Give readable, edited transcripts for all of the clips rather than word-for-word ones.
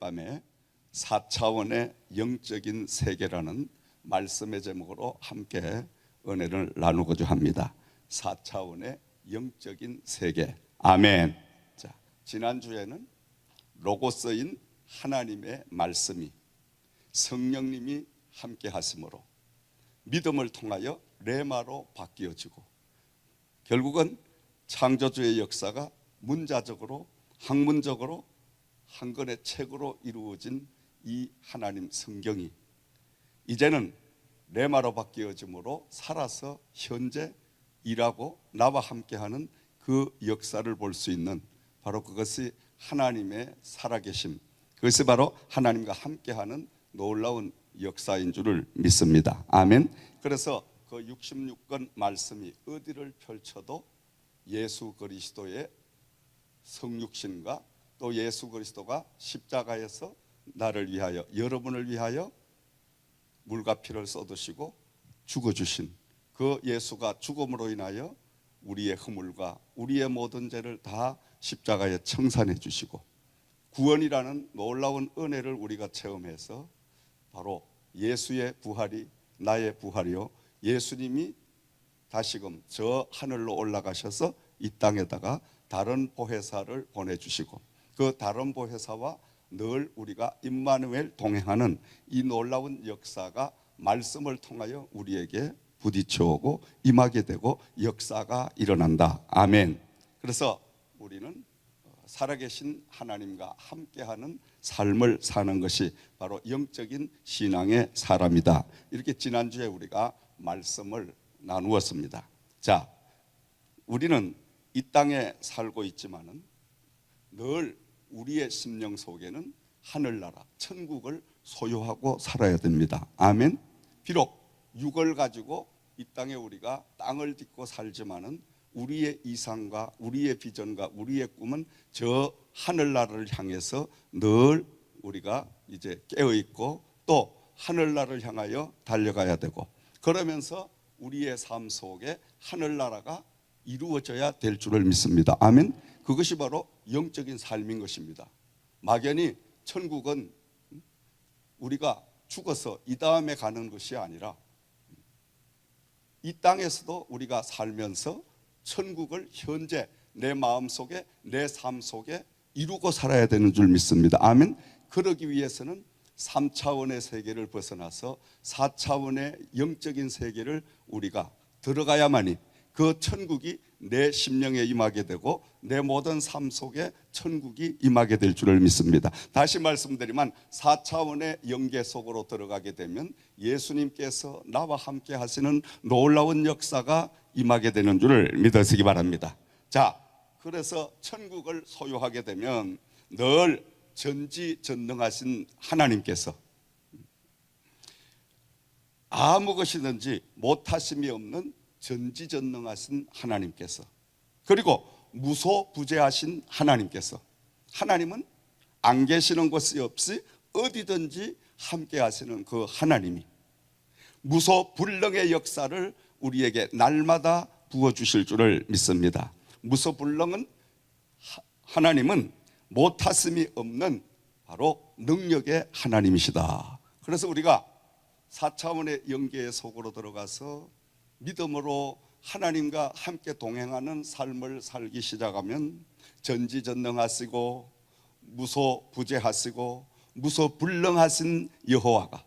밤에 4차원의 영적인 세계라는 말씀의 제목으로 함께 은혜를 나누고자 합니다. 4차원의 영적인 세계. 아멘. 자, 지난주에는 로고스인 하나님의 말씀이 성령님이 함께 하심으로 믿음을 통하여 레마로 바뀌어지고 결국은 창조주의 역사가 문자적으로 학문적으로 한 권의 책으로 이루어진 이 하나님 성경이 이제는 레마로 바뀌어짐으로 살아서 현재 일하고 나와 함께하는 그 역사를 볼 수 있는 바로 그것이 하나님의 살아계심, 그것이 바로 하나님과 함께하는 놀라운 역사인 줄을 믿습니다. 아멘. 그래서 그 66권 말씀이 어디를 펼쳐도 예수 그리스도의 성육신과 또 예수 그리스도가 십자가에서 나를 위하여, 여러분을 위하여 물과 피를 쏟으시고 죽어주신 그 예수가 죽음으로 인하여 우리의 허물과 우리의 모든 죄를 다 십자가에 청산해 주시고 구원이라는 놀라운 은혜를 우리가 체험해서 바로 예수의 부활이 나의 부활이요, 예수님이 다시금 저 하늘로 올라가셔서 이 땅에다가 다른 보혜사를 보내주시고 그 다른 보혜사와 늘 우리가 임마누엘 동행하는 이 놀라운 역사가 말씀을 통하여 우리에게 부딪혀오고 임하게 되고 역사가 일어난다. 아멘. 그래서 우리는 살아계신 하나님과 함께하는 삶을 사는 것이 바로 영적인 신앙의 사람이다. 이렇게 지난주에 우리가 말씀을 나누었습니다. 자, 우리는 이 땅에 살고 있지만은 늘 우리의 심령 속에는 하늘나라, 천국을 소유하고 살아야 됩니다. 아멘. 비록 육을 가지고 이 땅에 우리가 땅을 딛고 살지만은 우리의 이상과 우리의 비전과 우리의 꿈은 저 하늘나라를 향해서 늘 우리가 이제 깨어있고 또 하늘나라를 향하여 달려가야 되고 그러면서 우리의 삶 속에 하늘나라가 이루어져야 될 줄을 믿습니다. 아멘. 그것이 바로 영적인 삶인 것입니다. 막연히 천국은 우리가 죽어서 이 다음에 가는 것이 아니라 이 땅에서도 우리가 살면서 천국을 현재 내 마음속에 내 삶 속에 이루고 살아야 되는 줄 믿습니다. 아멘. 그러기 위해서는 3차원의 세계를 벗어나서 4차원의 영적인 세계를 우리가 들어가야만이 그 천국이 내 심령에 임하게 되고 내 모든 삶 속에 천국이 임하게 될 줄을 믿습니다. 다시 말씀드리면 4차원의 영계 속으로 들어가게 되면 예수님께서 나와 함께 하시는 놀라운 역사가 임하게 되는 줄을 믿으시기 바랍니다. 자, 그래서 천국을 소유하게 되면 늘 전지전능하신 하나님께서 아무 것이든지 못하심이 없는 전지전능하신 하나님께서 그리고 무소부재하신 하나님께서 하나님은 안 계시는 곳이 없이 어디든지 함께 하시는 그 하나님이 무소불능의 역사를 우리에게 날마다 부어주실 줄을 믿습니다. 무소불능은 하나님은 못하심이 없는 바로 능력의 하나님이시다. 그래서 우리가 4차원의 영계 속으로 들어가서 믿음으로 하나님과 함께 동행하는 삶을 살기 시작하면 전지전능하시고 무소부재하시고 무소불능하신 여호와가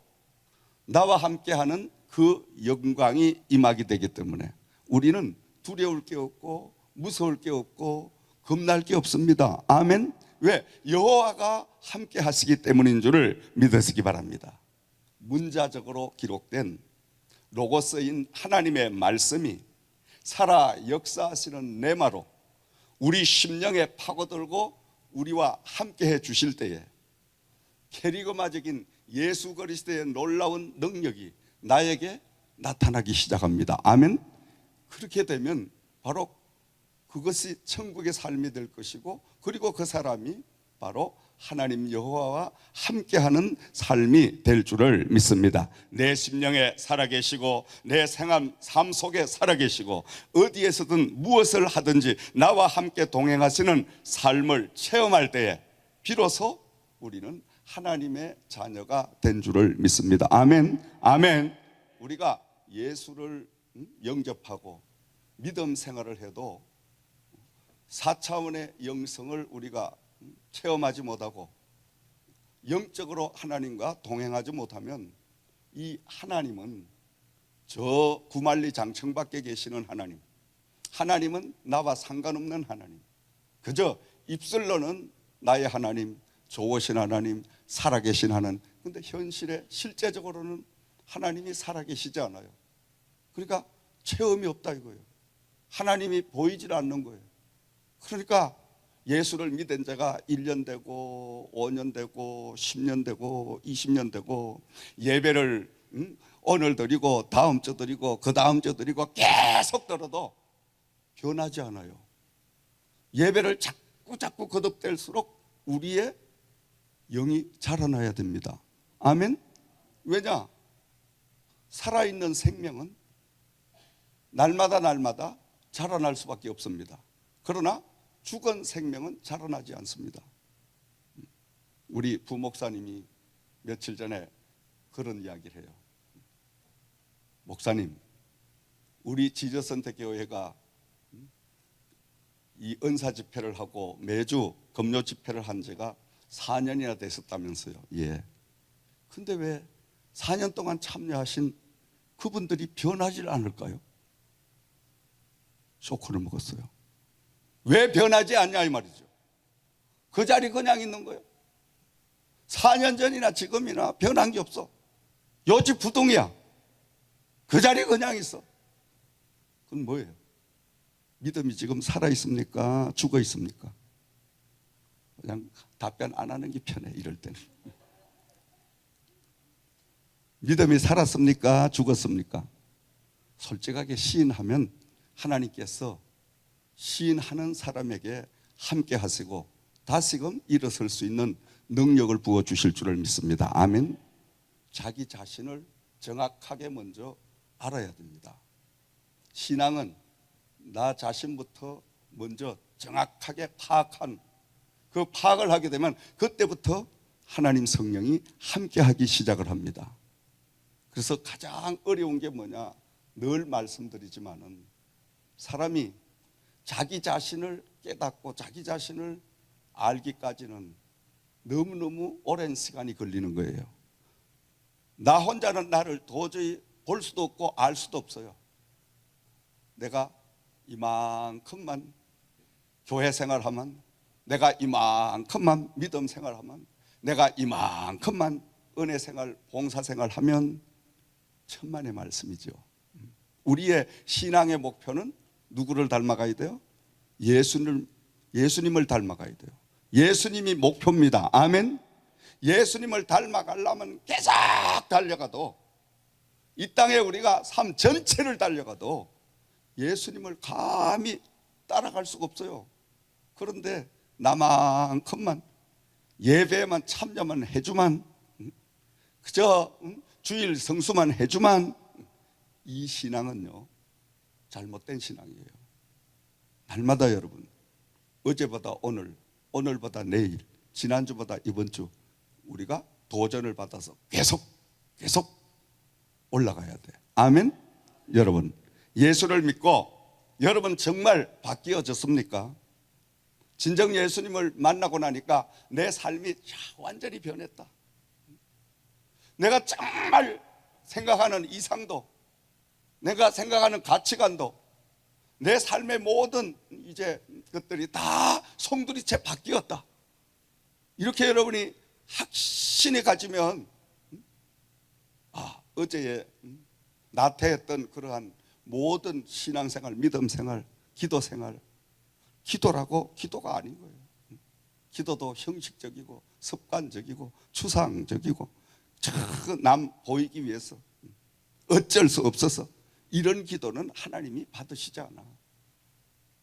나와 함께하는 그 영광이 임하게 되기 때문에 우리는 두려울 게 없고 무서울 게 없고 겁날 게 없습니다. 아멘. 왜? 여호와가 함께 하시기 때문인 줄을 믿으시기 바랍니다. 문자적으로 기록된 로고스인 하나님의 말씀이 살아 역사하시는 레마로 우리 심령에 파고들고 우리와 함께해 주실 때에 캐리그마적인 예수 그리스도의 놀라운 능력이 나에게 나타나기 시작합니다. 아멘. 그렇게 되면 바로 그것이 천국의 삶이 될 것이고 그리고 그 사람이 바로 하나님 여호와와 함께하는 삶이 될 줄을 믿습니다. 내 심령에 살아계시고 내 삶 속에 살아계시고 어디에서든 무엇을 하든지 나와 함께 동행하시는 삶을 체험할 때에 비로소 우리는 하나님의 자녀가 된 줄을 믿습니다. 아멘. 아멘. 우리가 예수를 영접하고 믿음 생활을 해도 4차원의 영성을 우리가 체험하지 못하고 영적으로 하나님과 동행하지 못하면 이 하나님은 저 구만리 장청 밖에 계시는 하나님, 하나님은 나와 상관없는 하나님, 그저 입술로는 나의 하나님, 좋으신 하나님, 살아계신 하나님, 근데 현실에 실제적으로는 하나님이 살아계시지 않아요. 그러니까 체험이 없다 이거예요. 하나님이 보이질 않는 거예요. 그러니까 예수를 믿은 자가 1년 되고 5년 되고 10년 되고 20년 되고 예배를 오늘 드리고 다음 주 드리고 그 다음 주 드리고 계속 들어도 변하지 않아요. 예배를 자꾸 거듭될수록 우리의 영이 자라나야 됩니다. 아멘. 왜냐? 살아있는 생명은 날마다 자라날 수밖에 없습니다. 그러나 죽은 생명은 자라나지 않습니다. 우리 부목사님이 며칠 전에 그런 이야기를 해요. 목사님, 우리 지저선택교회가 이 은사 집회를 하고 매주 금요 집회를 한 지가 4년이나 됐었다면서요. 예. 근데 왜 4년 동안 참여하신 그분들이 변하지 않을까요? 쇼크를 먹었어요. 왜 변하지 않냐 이 말이죠. 그 자리 그냥 있는 거예요. 4년 전이나 지금이나 변한 게 없어. 요집 부동이야. 그 자리 그냥 있어. 그건 뭐예요? 믿음이 지금 살아 있습니까? 죽어 있습니까? 그냥 답변 안 하는 게 편해, 이럴 때는. 믿음이 살았습니까? 죽었습니까? 솔직하게 시인하면 하나님께서 시인하는 사람에게 함께 하시고 다시금 일어설 수 있는 능력을 부어주실 줄을 믿습니다. 아멘. 자기 자신을 정확하게 먼저 알아야 됩니다. 신앙은 나 자신부터 먼저 정확하게 파악한, 그 파악을 하게 되면 그때부터 하나님 성령이 함께 하기 시작을 합니다. 그래서 가장 어려운 게 뭐냐, 늘 말씀드리지만은 사람이 자기 자신을 깨닫고 자기 자신을 알기까지는 너무너무 오랜 시간이 걸리는 거예요. 나 혼자는 나를 도저히 볼 수도 없고 알 수도 없어요. 내가 이만큼만 교회 생활하면, 내가 이만큼만 믿음 생활하면, 내가 이만큼만 은혜 생활, 봉사 생활하면 천만의 말씀이죠. 우리의 신앙의 목표는 누구를 닮아가야 돼요? 예수님을 닮아가야 돼요. 예수님이 목표입니다. 아멘. 예수님을 닮아가려면 계속 달려가도, 이 땅에 우리가 삶 전체를 달려가도 예수님을 감히 따라갈 수가 없어요. 그런데 나만큼만 예배에만 참여만 해주만, 그저 주일 성수만 해주만, 이 신앙은요 잘못된 신앙이에요. 날마다 여러분, 어제보다 오늘, 오늘보다 내일, 지난주보다 이번 주 우리가 도전을 받아서 계속 올라가야 돼. 아멘. 여러분, 예수를 믿고 여러분 정말 바뀌어졌습니까? 진정 예수님을 만나고 나니까 내 삶이 완전히 변했다. 내가 정말 생각하는 이상도, 내가 생각하는 가치관도, 내 삶의 모든 이제 것들이 다 송두리째 바뀌었다. 이렇게 여러분이 확신이 가지면, 어제에 나태했던 그러한 모든 신앙생활, 믿음생활, 기도생활, 기도라고 기도가 아닌 거예요. 기도도 형식적이고 습관적이고 추상적이고 남 보이기 위해서 어쩔 수 없어서 이런 기도는 하나님이 받으시지 않아.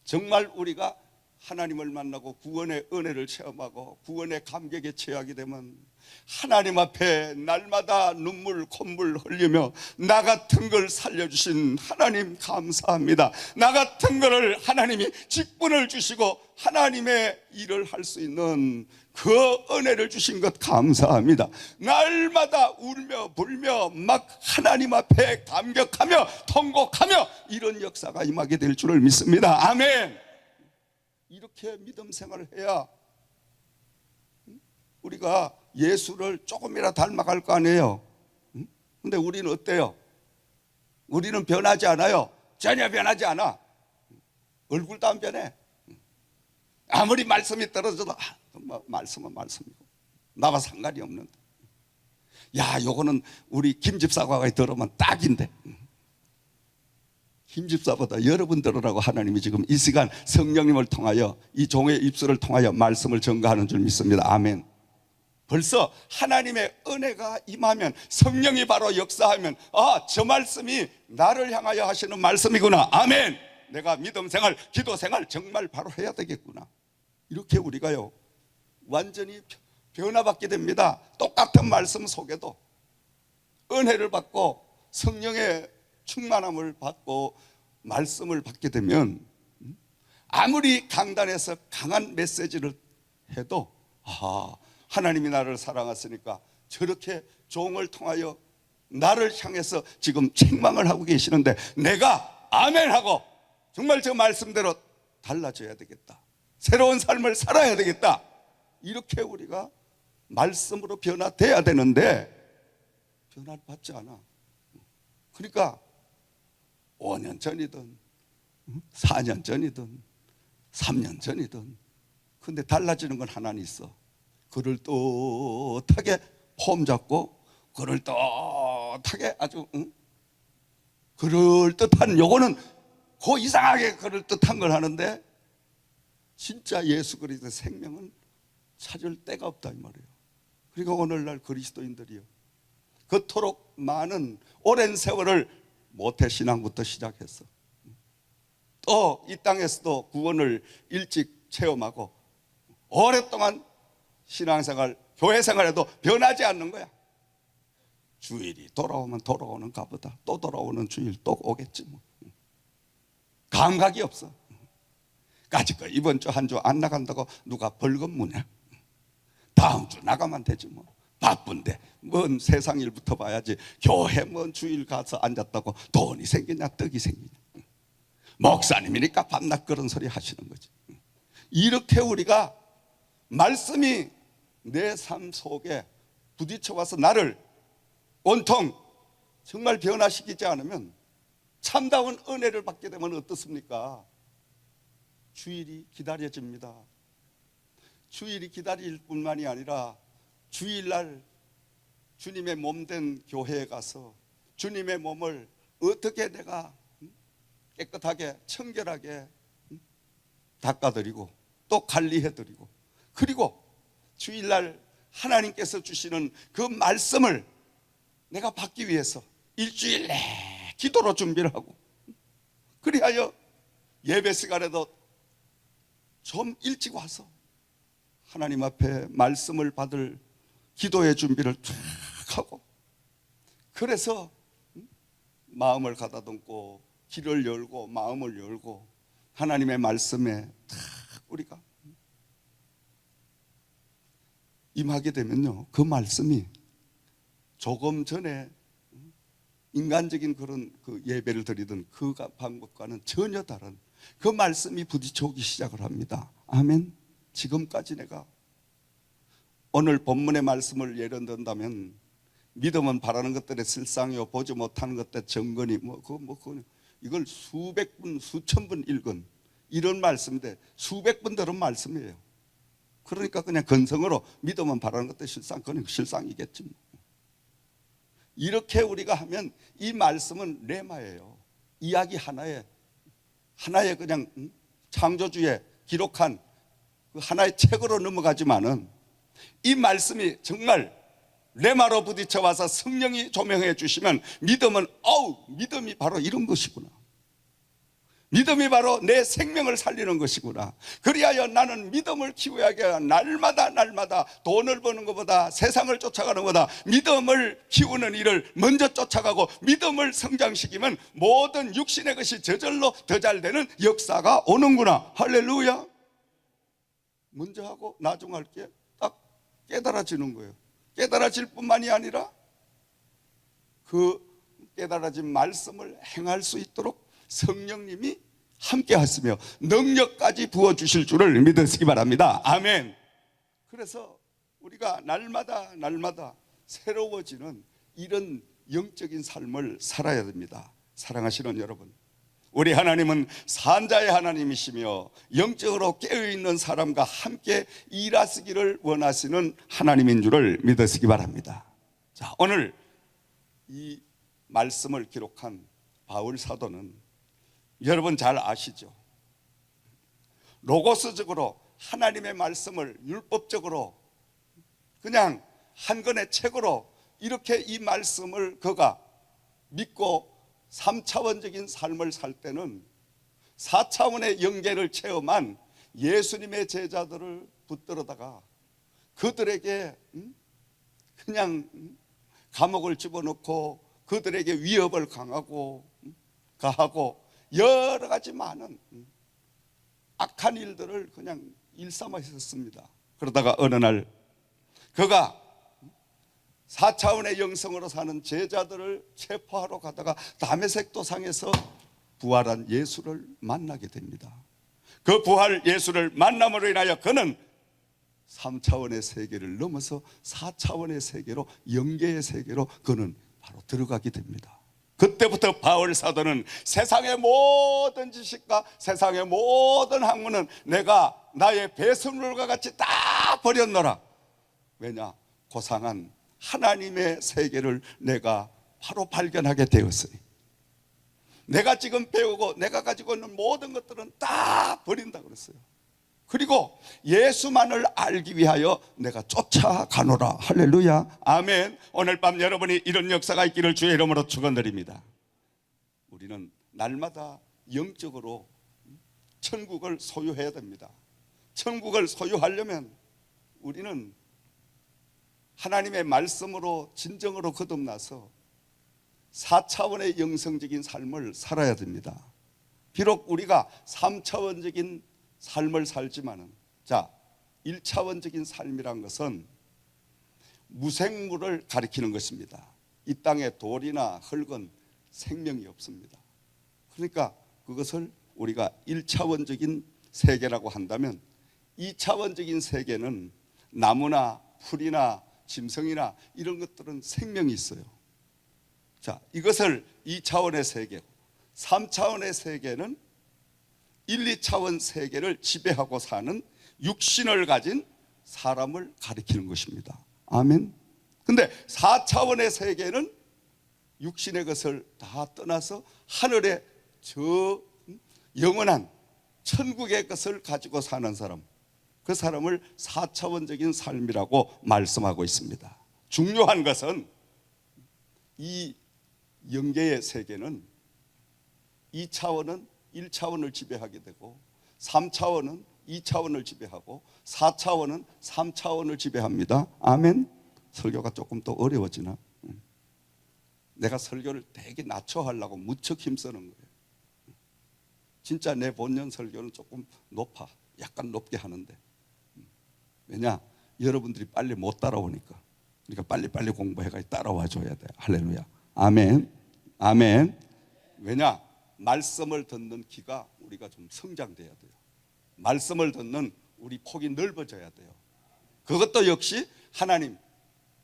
정말 우리가 하나님을 만나고 구원의 은혜를 체험하고 구원의 감격에 처하게 되면 하나님 앞에 날마다 눈물 콧물 흘리며 나 같은 걸 살려주신 하나님 감사합니다. 나 같은 거를 하나님이 직분을 주시고 하나님의 일을 할 수 있는 그 은혜를 주신 것 감사합니다. 날마다 울며 불며 막 하나님 앞에 감격하며 통곡하며 이런 역사가 임하게 될 줄을 믿습니다. 아멘. 이렇게 믿음 생활을 해야 우리가 예수를 조금이라도 닮아갈 거 아니에요. 근데 우리는 어때요? 우리는 변하지 않아요. 전혀 변하지 않아. 얼굴도 안 변해. 아무리 말씀이 떨어져도 말씀은 말씀이고 나와 상관이 없는데, 야, 요거는 우리 김집사가 들으면 딱인데, 김집사보다 여러분 들으라고 하나님이 지금 이 시간 성령님을 통하여 이 종의 입술을 통하여 말씀을 전가하는 줄 믿습니다. 아멘. 벌써 하나님의 은혜가 임하면, 성령이 바로 역사하면, 아, 저 말씀이 나를 향하여 하시는 말씀이구나. 아멘. 내가 믿음 생활, 기도 생활 정말 바로 해야 되겠구나. 이렇게 우리가요 완전히 변화받게 됩니다. 똑같은 말씀 속에도 은혜를 받고 성령의 충만함을 받고 말씀을 받게 되면, 아무리 강단에서 강한 메시지를 해도, 아, 하나님이 나를 사랑하시니까 저렇게 종을 통하여 나를 향해서 지금 책망을 하고 계시는데 내가 아멘하고 정말 저 말씀대로 달라져야 되겠다, 새로운 삶을 살아야 되겠다, 이렇게 우리가 말씀으로 변화돼야 되는데 변화를 받지 않아. 그러니까 5년 전이든 4년 전이든 3년 전이든 근데 달라지는 건 하나는 있어. 그럴듯하게 폼 잡고 그럴듯하게 아주 그럴듯한, 요거는 그 이상하게 그럴듯한 걸 하는데 진짜 예수 그리스도의 생명은 찾을 데가 없다 이 말이에요. 그리고 오늘날 그리스도인들이요 그토록 많은 오랜 세월을 모태신앙부터 시작해서 또 이 땅에서도 구원을 일찍 체험하고 오랫동안 신앙생활, 교회생활에도 변하지 않는 거야. 주일이 돌아오면 돌아오는가 보다, 또 돌아오는 주일 또 오겠지 뭐. 감각이 없어. 까짓거 이번 주 한 주 안 나간다고 누가 벌금 무냐? 다음 주 나가면 되지 뭐. 바쁜데 뭔 세상 일부터 봐야지. 교회 뭔 주일 가서 앉았다고 돈이 생기냐 떡이 생기냐. 목사님이니까 밤낮 그런 소리 하시는 거지. 이렇게 우리가 말씀이 내 삶 속에 부딪혀 와서 나를 온통 정말 변화시키지 않으면, 참다운 은혜를 받게 되면 어떻습니까? 주일이 기다려집니다. 주일이 기다릴 뿐만이 아니라 주일날 주님의 몸된 교회에 가서 주님의 몸을 어떻게 내가 깨끗하게 청결하게 닦아드리고 또 관리해드리고, 그리고 주일날 하나님께서 주시는 그 말씀을 내가 받기 위해서 일주일 내 기도로 준비를 하고, 그리하여 예배 시간에도 좀 일찍 와서 하나님 앞에 말씀을 받을 기도의 준비를 쫙 하고, 그래서 마음을 가다듬고 길을 열고 마음을 열고 하나님의 말씀에 탁 우리가 임하게 되면요, 그 말씀이 조금 전에 인간적인 그런 그 예배를 드리던 그 방법과는 전혀 다른 그 말씀이 부딪혀 오기 시작을 합니다. 아멘. 지금까지 내가 오늘 본문의 말씀을 예를 든다면, 믿음은 바라는 것들의 실상이요 보지 못하는 것들의 정근이 이걸 수백 분 수천 분 읽은 이런 말씀인데 수백 분 들은 말씀이에요. 그러니까 그냥 근성으로 믿음은 바라는 것들의 실상, 그건 실상이겠지 뭐. 이렇게 우리가 하면 이 말씀은 레마예요. 이야기 하나에 그냥 창조주에 기록한 그 하나의 책으로 넘어가지만은, 이 말씀이 정말 레마로 부딪혀 와서 성령이 조명해 주시면 믿음은 믿음이 바로 이런 것이구나. 믿음이 바로 내 생명을 살리는 것이구나. 그리하여 나는 믿음을 키워야 날마다 돈을 버는 것보다, 세상을 쫓아가는 것보다 믿음을 키우는 일을 먼저 쫓아가고 믿음을 성장시키면 모든 육신의 것이 저절로 더 잘 되는 역사가 오는구나. 할렐루야. 먼저 하고 나중 할게 딱 깨달아지는 거예요. 깨달아질 뿐만이 아니라 그 깨달아진 말씀을 행할 수 있도록 성령님이 함께 하시며 능력까지 부어주실 줄을 믿으시기 바랍니다. 아멘. 그래서 우리가 날마다 새로워지는 이런 영적인 삶을 살아야 됩니다. 사랑하시는 여러분, 우리 하나님은 산자의 하나님이시며 영적으로 깨어있는 사람과 함께 일하시기를 원하시는 하나님인 줄을 믿으시기 바랍니다. 자, 오늘 이 말씀을 기록한 바울 사도는 여러분 잘 아시죠? 로고스적으로 하나님의 말씀을 율법적으로 그냥 한 권의 책으로 이렇게 이 말씀을 그가 믿고 3차원적인 삶을 살 때는 4차원의 영계를 체험한 예수님의 제자들을 붙들어다가 그들에게 그냥 감옥을 집어넣고 그들에게 위협을 가하고 여러 가지 많은 악한 일들을 그냥 일삼아 있었습니다. 그러다가 어느 날 그가 4차원의 영성으로 사는 제자들을 체포하러 가다가 다메섹 도상에서 부활한 예수를 만나게 됩니다. 그 부활 예수를 만남으로 인하여 그는 3차원의 세계를 넘어서 4차원의 세계로, 영계의 세계로 그는 바로 들어가게 됩니다. 그때부터 바울 사도는 세상의 모든 지식과 세상의 모든 학문은 내가 나의 배설물과 같이 다 버렸노라. 왜냐? 고상한 하나님의 세계를 내가 바로 발견하게 되었으니 내가 지금 배우고 내가 가지고 있는 모든 것들은 다 버린다 그랬어요. 그리고 예수만을 알기 위하여 내가 쫓아가노라. 할렐루야. 아멘. 오늘 밤 여러분이 이런 역사가 있기를 주의 이름으로 축원드립니다. 우리는 날마다 영적으로 천국을 소유해야 됩니다. 천국을 소유하려면 우리는 하나님의 말씀으로 진정으로 거듭나서 4차원의 영성적인 삶을 살아야 됩니다. 비록 우리가 3차원적인 삶을 살지만은, 자, 1차원적인 삶이란 것은 무생물을 가리키는 것입니다. 이 땅에 돌이나 흙은 생명이 없습니다. 그러니까 그것을 우리가 1차원적인 세계라고 한다면 2차원적인 세계는 나무나 풀이나 짐승이나 이런 것들은 생명이 있어요. 자, 이것을 2차원의 세계고, 3차원의 세계는 1, 2차원 세계를 지배하고 사는 육신을 가진 사람을 가리키는 것입니다. 아멘. 근데 4차원의 세계는 육신의 것을 다 떠나서 하늘의 저 영원한 천국의 것을 가지고 사는 사람, 그 사람을 4차원적인 삶이라고 말씀하고 있습니다. 중요한 것은 이 영계의 세계는 2차원은 1차원을 지배하게 되고 3차원은 2차원을 지배하고 4차원은 3차원을 지배합니다. 아멘. 설교가 조금 더 어려워지나? 내가 설교를 되게 낮춰 하려고 무척 힘쓰는 거예요. 진짜 내 본연 설교는 조금 높아, 약간 높게 하는데, 왜냐? 여러분들이 빨리 못 따라오니까. 그러니까 빨리 공부해가 따라와 줘야 돼요. 할렐루야. 아멘. 아멘. 왜냐? 말씀을 듣는 귀가 우리가 좀 성장돼야 돼요. 말씀을 듣는 우리 폭이 넓어져야 돼요. 그것도 역시 하나님,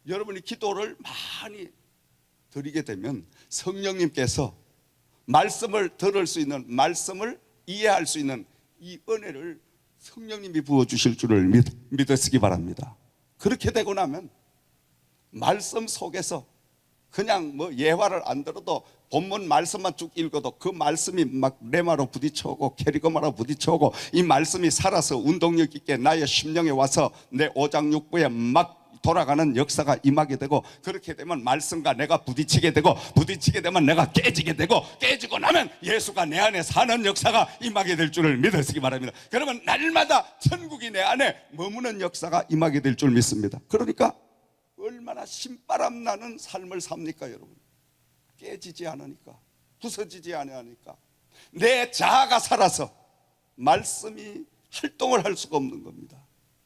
여러분이 기도를 많이 드리게 되면 성령님께서 말씀을 들을 수 있는, 말씀을 이해할 수 있는 이 은혜를 성령님이 부어주실 줄을 믿으시기 바랍니다. 그렇게 되고 나면 말씀 속에서 그냥 뭐 예화를 안 들어도 본문 말씀만 쭉 읽어도 그 말씀이 막 레마로 부딪혀오고 캐리고마로 부딪혀오고 이 말씀이 살아서 운동력 있게 나의 심령에 와서 내 오장육부에 막 돌아가는 역사가 임하게 되고, 그렇게 되면 말씀과 내가 부딪히게 되고, 부딪히게 되면 내가 깨지게 되고, 깨지고 나면 예수가 내 안에 사는 역사가 임하게 될 줄을 믿으시기 바랍니다. 그러면 날마다 천국이 내 안에 머무는 역사가 임하게 될 줄 믿습니다. 그러니까 얼마나 신바람 나는 삶을 삽니까 여러분? 깨지지 않으니까, 부서지지 않으니까, 내 자아가 살아서 말씀이 활동을 할 수가 없는 겁니다.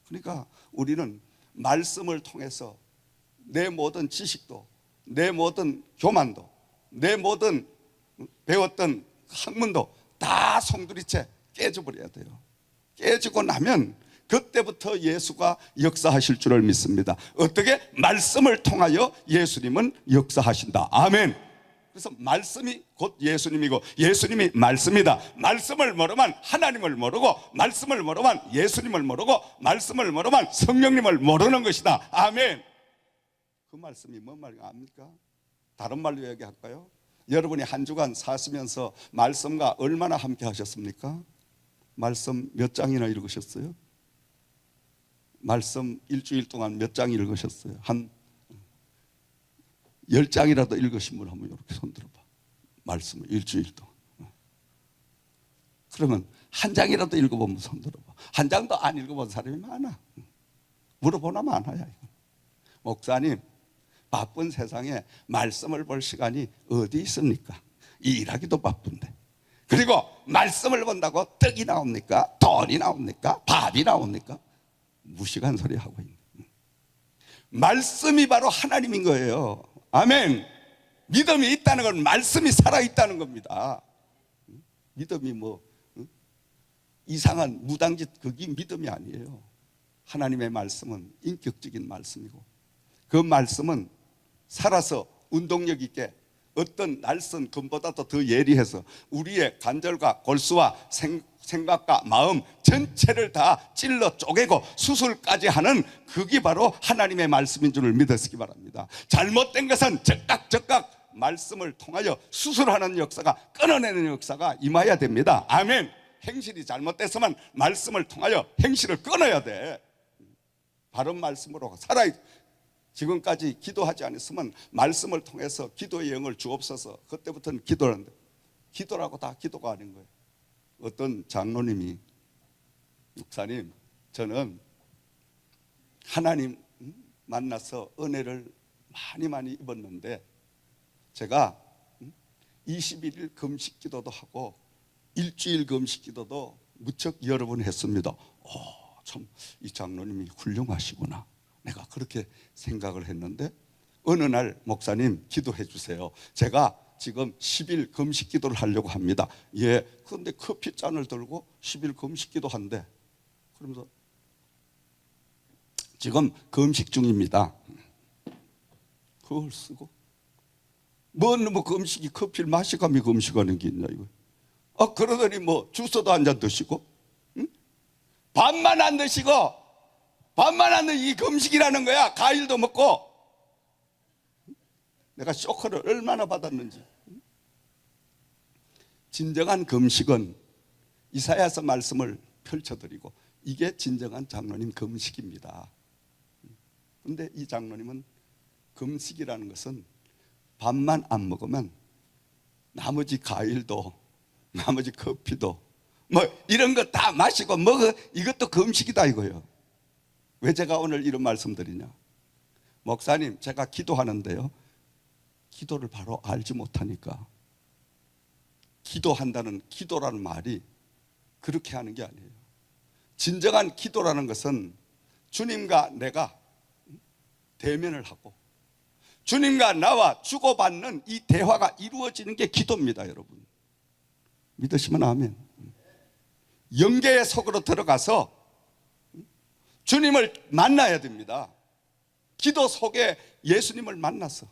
그러니까 우리는 말씀을 통해서 내 모든 지식도, 내 모든 교만도, 내 모든 배웠던 학문도 다 송두리째 깨져버려야 돼요. 깨지고 나면 그때부터 예수가 역사하실 줄을 믿습니다. 어떻게? 말씀을 통하여 예수님은 역사하신다. 아멘. 그래서 말씀이 곧 예수님이고 예수님이 말씀이다. 말씀을 모르면 하나님을 모르고, 말씀을 모르면 예수님을 모르고, 말씀을 모르면 성령님을 모르는 것이다. 아멘. 그 말씀이 뭔 말인가 압니까? 다른 말로 얘기할까요? 여러분이 한 주간 사시면서 말씀과 얼마나 함께 하셨습니까? 말씀 몇 장이나 읽으셨어요? 말씀 일주일 동안 몇 장 읽으셨어요? 한 10장이라도 읽으신 분 한번 이렇게 손 들어봐. 말씀을 일주일 동안. 그러면 한 장이라도 읽어보면 손 들어봐. 한 장도 안 읽어본 사람이 많아. 물어보나 많아야. 이거. 목사님, 바쁜 세상에 말씀을 볼 시간이 어디 있습니까? 일하기도 바쁜데. 그리고 말씀을 본다고 떡이 나옵니까? 돈이 나옵니까? 밥이 나옵니까? 무식한 소리 하고 있는. 말씀이 바로 하나님인 거예요. 아멘. 믿음이 있다는 건 말씀이 살아있다는 겁니다. 믿음이 뭐 이상한 무당짓, 그게 믿음이 아니에요. 하나님의 말씀은 인격적인 말씀이고, 그 말씀은 살아서 운동력 있게 어떤 날선 금보다도 더 예리해서 우리의 관절과 골수와 생각과 마음 전체를 다 찔러 쪼개고 수술까지 하는, 그게 바로 하나님의 말씀인 줄을 믿으시기 바랍니다. 잘못된 것은 즉각 말씀을 통하여 수술하는 역사가, 끊어내는 역사가 임해야 됩니다. 아멘. 행실이 잘못됐으면 말씀을 통하여 행실을 끊어야 돼. 바른 말씀으로 살아야. 지금까지 기도하지 않았으면 말씀을 통해서 기도의 영을 주옵소서, 그때부터는 기도하는데, 기도라고 다 기도가 아닌 거예요. 어떤 장로님이, 목사님, 저는 하나님 만나서 은혜를 많이 입었는데 제가 21일 금식 기도도 하고 일주일 금식 기도도 무척 여러 번 했습니다. 참 이 장로님이 훌륭하시구나, 내가 그렇게 생각을 했는데, 어느 날 목사님 기도해 주세요. 제가 지금 10일 금식 기도를 하려고 합니다. 예. 그런데 커피잔을 들고 10일 금식 기도 한대. 그러면서 지금 금식 중입니다. 그걸 쓰고 뭐 금식이 커피를 마시감이 금식하는 게 있냐 이거. 그러더니 뭐 주스도 한 잔 드시고, 응? 밥만 안 드시고, 밥만 안 드시고 이 금식이라는 거야. 과일도 먹고. 내가 쇼크를 얼마나 받았는지. 진정한 금식은 이사야서 말씀을 펼쳐드리고, 이게 진정한 장로님 금식입니다. 그런데 이 장로님은 금식이라는 것은 밥만 안 먹으면 나머지 과일도, 나머지 커피도 뭐 이런 거 다 마시고 먹어, 이것도 금식이다 이거예요. 왜 제가 오늘 이런 말씀 드리냐? 목사님, 제가 기도하는데요, 기도를 바로 알지 못하니까. 기도한다는, 기도라는 말이 그렇게 하는 게 아니에요. 진정한 기도라는 것은 주님과 내가 대면을 하고 주님과 나와 주고받는 이 대화가 이루어지는 게 기도입니다. 여러분 믿으시면 아멘. 영계의 속으로 들어가서 주님을 만나야 됩니다. 기도 속에 예수님을 만나서,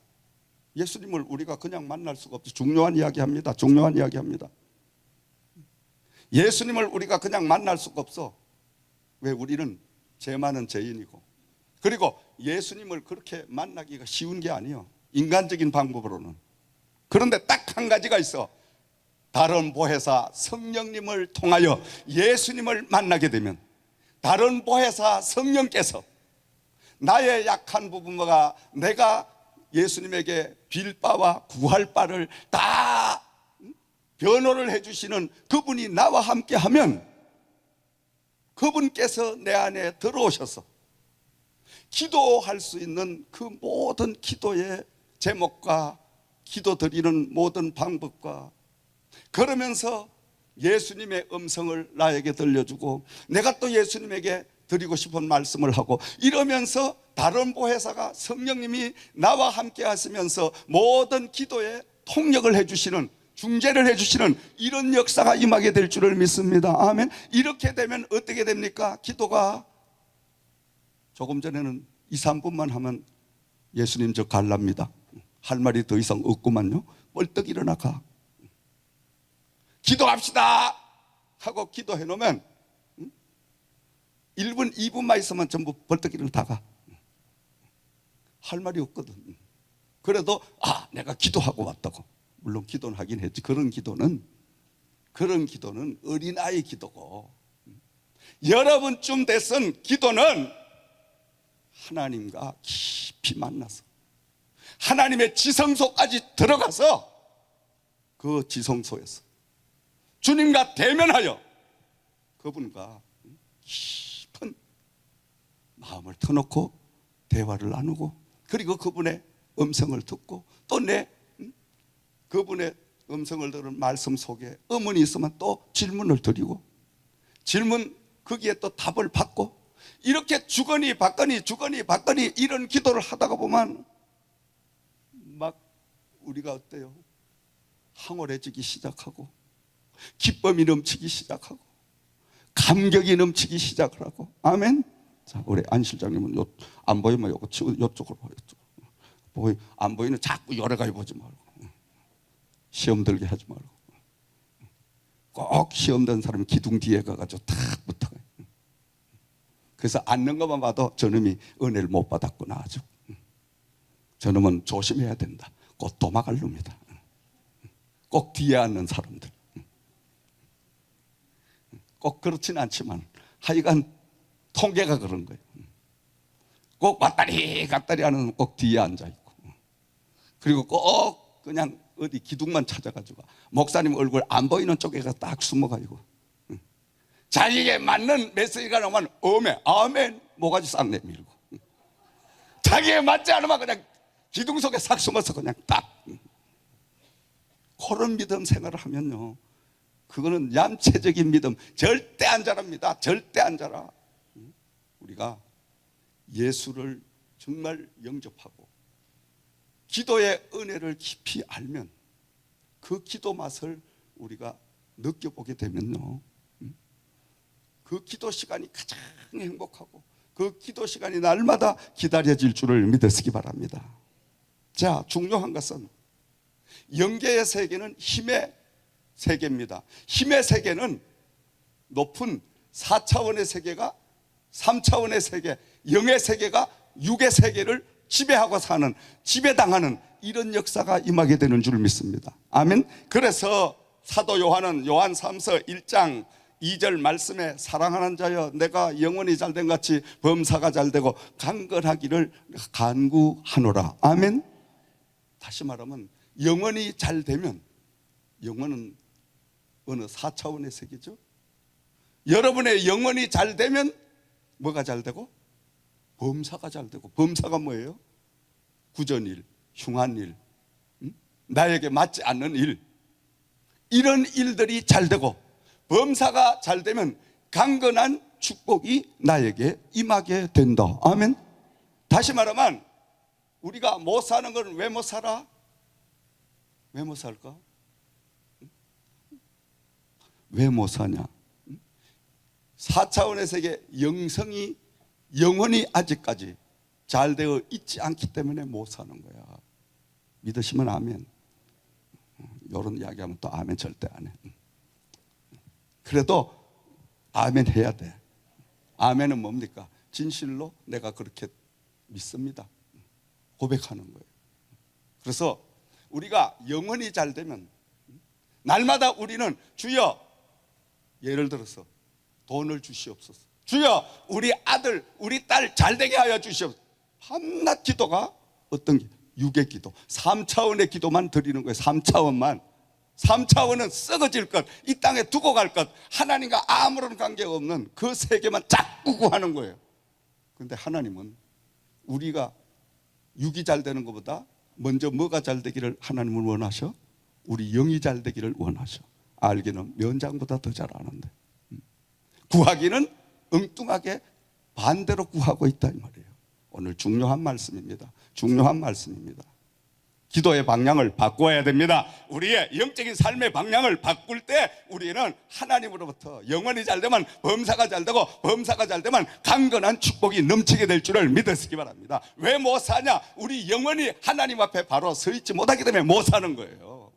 예수님을 우리가 그냥 만날 수가 없죠. 중요한 이야기합니다. 중요한 이야기합니다. 예수님을 우리가 그냥 만날 수가 없어. 왜? 우리는 죄 많은 죄인이고, 그리고 예수님을 그렇게 만나기가 쉬운 게 아니에요, 인간적인 방법으로는. 그런데 딱 한 가지가 있어. 다른 보혜사 성령님을 통하여 예수님을 만나게 되면 다른 보혜사 성령께서 나의 약한 부분과 내가 예수님에게 빌 바와 구할 바를 다 변호를 해주시는 그분이 나와 함께 하면 그분께서 내 안에 들어오셔서 기도할 수 있는 그 모든 기도의 제목과 기도 드리는 모든 방법과 그러면서 예수님의 음성을 나에게 들려주고 내가 또 예수님에게 드리고 싶은 말씀을 하고 이러면서 다른 보혜사가 성령님이 나와 함께 하시면서 모든 기도에 통역을 해주시는 중재를 해주시는 이런 역사가 임하게 될 줄을 믿습니다. 아멘. 이렇게 되면 어떻게 됩니까? 기도가 조금 전에는 2, 3분만 하면 예수님 저 갈랍니다. 할 말이 더 이상 없구만요. 벌떡 일어나 가. 기도합시다 하고 기도해 놓으면 1분, 2분만 있으면 전부 벌떡 일어나 다 가. 할 말이 없거든. 그래도 내가 기도하고 왔다고. 물론 기도는 하긴 했지. 그런 기도는 어린아이 기도고, 여러분쯤 됐은 기도는 하나님과 깊이 만나서 하나님의 지성소까지 들어가서 그 지성소에서 주님과 대면하여 그분과 깊은 마음을 터놓고 대화를 나누고, 그리고 그분의 음성을 듣고 또 그분의 음성을 들은 말씀 속에 의문이 있으면 또 질문을 드리고, 질문 거기에 또 답을 받고, 이렇게 주거니 받거니 이런 기도를 하다가 보면 막 우리가 어때요? 황홀해지기 시작하고, 기쁨이 넘치기 시작하고, 감격이 넘치기 시작을 하고. 아멘. 자, 우리 안 실장님은 안 보이면 요거 치고 이쪽으로 봐요. 안 보이는 자꾸 여러가지 보지 말고, 시험 들게 하지 말고, 꼭 시험 든 사람이 기둥 뒤에 가가지고 탁 붙어가요. 그래서 앉는 것만 봐도 저놈이 은혜를 못 받았구나. 아주 저놈은 조심해야 된다. 꼭 도망갈 놈이다. 꼭 뒤에 앉는 사람들, 꼭 그렇진 않지만 하여간 통계가 그런 거예요. 꼭 왔다리 갔다리 하는 꼭 뒤에 앉아있고, 그리고 꼭 그냥 어디 기둥만 찾아가지고 목사님 얼굴 안 보이는 쪽에 딱 숨어가지고 자기에게 맞는 메시지가 나오면 아멘 모가지 싹 내밀고, 자기에 맞지 않으면 그냥 기둥 속에 싹 숨어서 그냥 딱. 그런 믿음 생활을 하면요, 그거는 얌체적인 믿음 절대 안 자랍니다. 절대 안 자라. 우리가 예수를 정말 영접하고 기도의 은혜를 깊이 알면 그 기도 맛을 우리가 느껴보게 되면요, 그 기도 시간이 가장 행복하고 그 기도 시간이 날마다 기다려질 줄을 믿으시기 바랍니다. 자, 중요한 것은 영계의 세계는 힘의 세계입니다. 힘의 세계는 높은 4차원의 세계가 3차원의 세계, 영의 세계가 6의 세계를 지배하고 사는, 지배당하는 이런 역사가 임하게 되는 줄 믿습니다. 아멘. 그래서 사도 요한은 요한 3서 1장 2절 말씀에 사랑하는 자여 내가 영원히 잘된 같이 범사가 잘되고 강건하기를 간구하노라. 아멘. 다시 말하면 영원히 잘되면, 영원은 어느 4차원의 세계죠. 여러분의 영원이 잘되면 뭐가 잘되고? 범사가 잘되고. 범사가 뭐예요? 구전일, 흉한 일, 나에게 맞지 않는 일, 이런 일들이 잘되고, 범사가 잘되면 강건한 축복이 나에게 임하게 된다. 아멘. 다시 말하면 우리가 못 사는 건 왜 못 살아? 왜 못 살까? 왜 못 사냐? 4차원의 세계 영성이 영원히 아직까지 잘 되어 있지 않기 때문에 못 사는 거야. 믿으시면 아멘. 이런 이야기하면 또 아멘 절대 안 해. 그래도 아멘 해야 돼. 아멘은 뭡니까? 진실로 내가 그렇게 믿습니다. 고백하는 거예요. 그래서 우리가 영원히 잘 되면 날마다 우리는 주여, 예를 들어서 돈을 주시옵소서, 주여 우리 아들 우리 딸 잘 되게 하여 주시옵소서, 밤낮 기도가 어떤 육의 기도, 3차원의 기도만 드리는 거예요. 3차원만. 3차원은 썩어질 것, 이 땅에 두고 갈 것, 하나님과 아무런 관계가 없는 그 세계만 자꾸 구하는 거예요. 그런데 하나님은 우리가 육이 잘 되는 것보다 먼저 뭐가 잘 되기를 하나님은 원하셔? 우리 영이 잘 되기를 원하셔. 알기는 면장보다 더 잘 아는데 구하기는 엉뚱하게 반대로 구하고 있다 이 말이에요. 오늘 중요한 말씀입니다. 중요한 말씀입니다. 기도의 방향을 바꿔야 됩니다. 우리의 영적인 삶의 방향을 바꿀 때 우리는 하나님으로부터 영혼이 잘 되면 범사가 잘 되고 범사가 잘 되면 강건한 축복이 넘치게 될 줄을 믿으시기 바랍니다. 왜 못 사냐? 우리 영혼이 하나님 앞에 바로 서 있지 못하기 때문에 못 사는 거예요.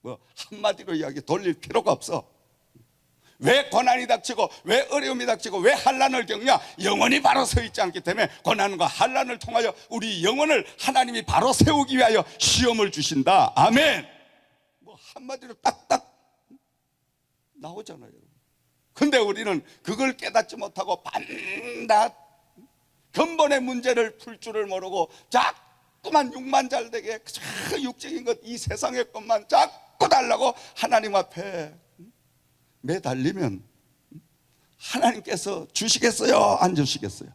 뭐 한마디로 이야기 돌릴 필요가 없어. 왜 고난이 닥치고 왜 어려움이 닥치고 왜 환난을 겪냐? 영혼이 바로 서 있지 않기 때문에 고난과 환난을 통하여 우리 영혼을 하나님이 바로 세우기 위하여 시험을 주신다. 아멘. 뭐 한마디로 딱딱 나오잖아요. 근데 우리는 그걸 깨닫지 못하고 밤낮 근본의 문제를 풀 줄을 모르고 자꾸만 육만 잘 되게 육적인 것, 이 세상의 것만 자꾸 달라고 하나님 앞에 매달리면 하나님께서 주시겠어요? 안 주시겠어요?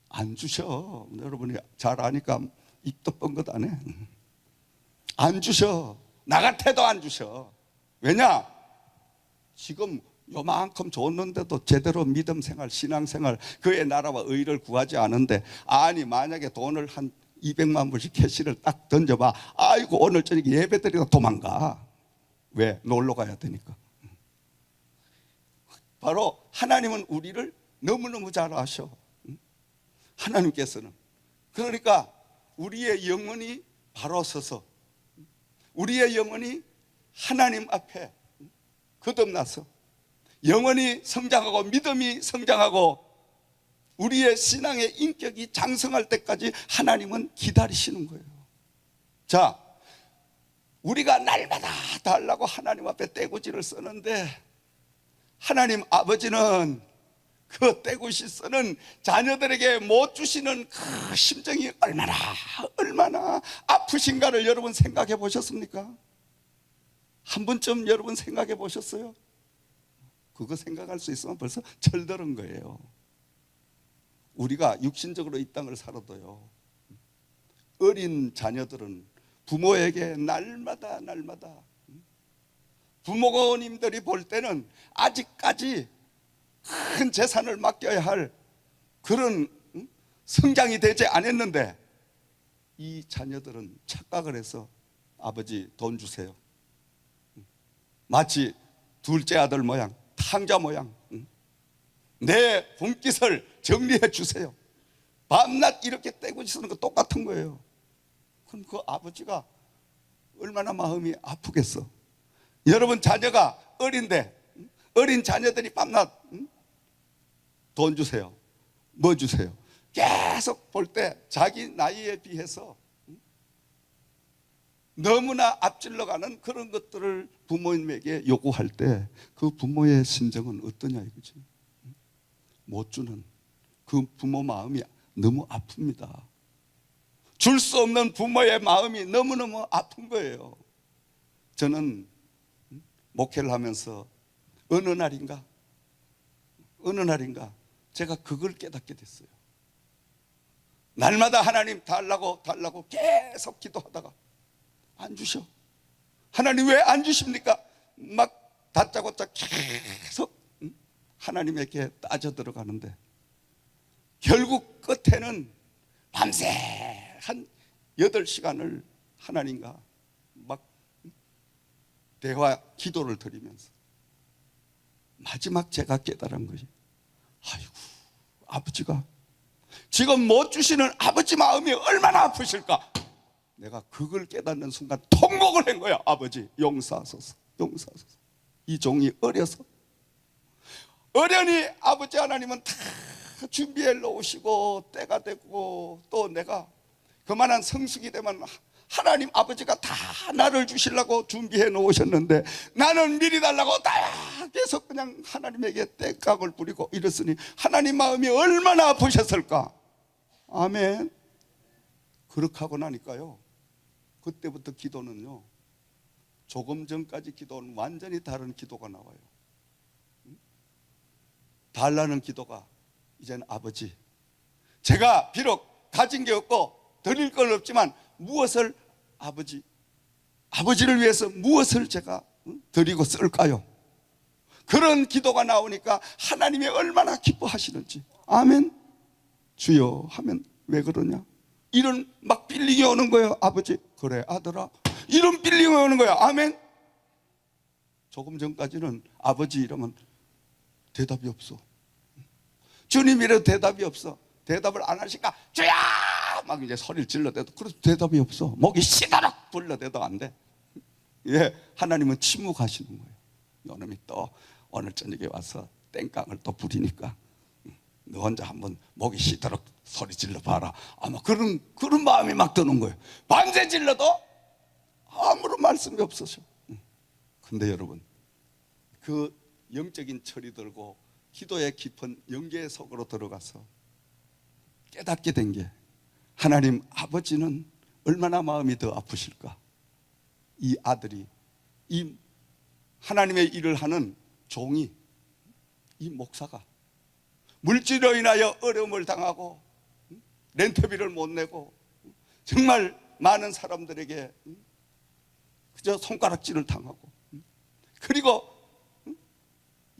안 주셔. 여러분이 잘 아니까 입도 뻥긋 안 해. 안 주셔. 나 같아도 안 주셔. 왜냐? 지금 요만큼 줬는데도 제대로 믿음 생활, 신앙 생활, 그의 나라와 의를 구하지 않은데, 아니 만약에 돈을 한 200만 불씩 캐시를 딱 던져봐. 아이고 오늘 저녁에 예배 드리고 도망가. 왜? 놀러 가야 되니까. 바로 하나님은 우리를 너무너무 잘 아셔. 하나님께서는. 그러니까 우리의 영혼이 바로 서서 우리의 영혼이 하나님 앞에 거듭나서 영혼이 성장하고 믿음이 성장하고 우리의 신앙의 인격이 장성할 때까지 하나님은 기다리시는 거예요. 자, 우리가 날마다 달라고 하나님 앞에 떼구지를 쓰는데 하나님 아버지는 그 떼구시 쓰는 자녀들에게 못 주시는 그 심정이 얼마나 아프신가를 여러분 생각해 보셨습니까? 한 번쯤 여러분 생각해 보셨어요? 그거 생각할 수 있으면 벌써 철드는 거예요. 우리가 육신적으로 이 땅을 살아도요, 어린 자녀들은 부모에게 날마다 부모님들이 볼 때는 아직까지 큰 재산을 맡겨야 할 그런 성장이 되지 않았는데 이 자녀들은 착각을 해서 아버지 돈 주세요. 마치 둘째 아들 모양, 탕자 모양, 내 분깃을 정리해 주세요. 밤낮 이렇게 떼구지 쓰는 거 똑같은 거예요. 그럼 그 아버지가 얼마나 마음이 아프겠어. 여러분 자녀가 어린데 어린 자녀들이 밤낮 돈 주세요, 뭐 주세요, 계속 볼 때 자기 나이에 비해서 너무나 앞질러가는 그런 것들을 부모님에게 요구할 때 그 부모의 심정은 어떠냐 이거지. 못 주는 그 부모 마음이 너무 아픕니다. 줄 수 없는 부모의 마음이 너무너무 아픈 거예요. 저는 목회를 하면서 어느 날인가 제가 그걸 깨닫게 됐어요. 날마다 하나님 달라고 계속 기도하다가 안 주셔. 하나님 왜 안 주십니까? 막 다짜고짜 계속 하나님에게 따져 들어가는데 결국 끝에는 밤새 한 8시간을 하나님과 막 대화 기도를 드리면서 마지막 제가 깨달은 것이, 아이고 아버지가 지금 못 주시는 아버지 마음이 얼마나 아프실까. 내가 그걸 깨닫는 순간 통곡을 한 거야. 아버지 용서하소서, 용서하소서. 이 종이 어련히 아버지 하나님은 다 준비해 놓으시고 때가 되고 또 내가 그만한 성숙이 되면 하나님 아버지가 다 나를 주시려고 준비해 놓으셨는데 나는 미리 달라고 다 계속 그냥 하나님에게 떼깍을 부리고 이랬으니 하나님 마음이 얼마나 아프셨을까. 아멘. 그렇게 하고 나니까요, 그때부터 기도는요, 조금 전까지 기도는 완전히 다른 기도가 나와요. 달라는 기도가 이제는 아버지, 제가 비록 가진 게 없고 드릴 건 없지만 무엇을 아버지를 위해서 무엇을 제가 드리고 쓸까요? 그런 기도가 나오니까 하나님이 얼마나 기뻐하시는지. 아멘. 주여 하면 왜 그러냐? 이런 막 빌링이 오는 거예요. 아버지, 그래 아들아, 이런 빌링이 오는 거야. 아멘. 조금 전까지는 아버지 이러면 대답이 없어. 주님 이래도 대답이 없어. 대답을 안 하시니까 주야 막 이제 소리를 질러대도 그래도 대답이 없어. 목이 시다락 불러대도 안 돼. 예, 하나님은 침묵하시는 거예요. 너놈이 또 오늘 저녁에 와서 땡깡을 또 부리니까 너 혼자 한번 목이 시도록 소리 질러봐라. 아마 그런 마음이 막 드는 거예요. 밤새 질러도 아무런 말씀이 없으셔. 근데 여러분, 그 영적인 철이 들고 기도의 깊은 영계 속으로 들어가서 깨닫게 된 게, 하나님 아버지는 얼마나 마음이 더 아프실까. 이 아들이, 이 하나님의 일을 하는 종이, 이 목사가 물질로 인하여 어려움을 당하고 렌트비를 못 내고 정말 많은 사람들에게 그저 손가락질을 당하고, 그리고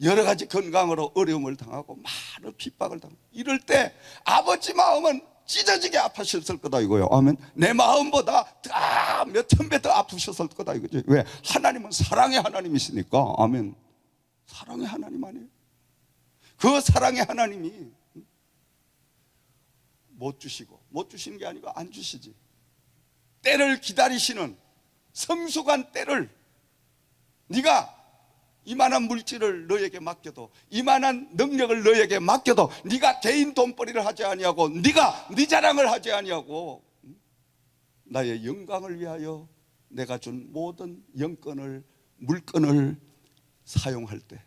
여러 가지 건강으로 어려움을 당하고 많은 핍박을 당하고, 이럴 때 아버지 마음은 찢어지게 아프셨을 거다 이거예요. 아멘. 내 마음보다 몇천 배 더 아프셨을 거다 이거죠. 왜? 하나님은 사랑의 하나님이시니까. 아멘. 사랑의 하나님 아니에요? 그 사랑의 하나님이 못 주시는 게 아니고 안 주시지. 때를 기다리시는 성숙한 때를, 네가 이만한 물질을 너에게 맡겨도, 이만한 능력을 너에게 맡겨도 네가 개인 돈벌이를 하지 아니하고, 네가 네 자랑을 하지 아니하고, 나의 영광을 위하여 내가 준 모든 영권을, 물건을 사용할 때,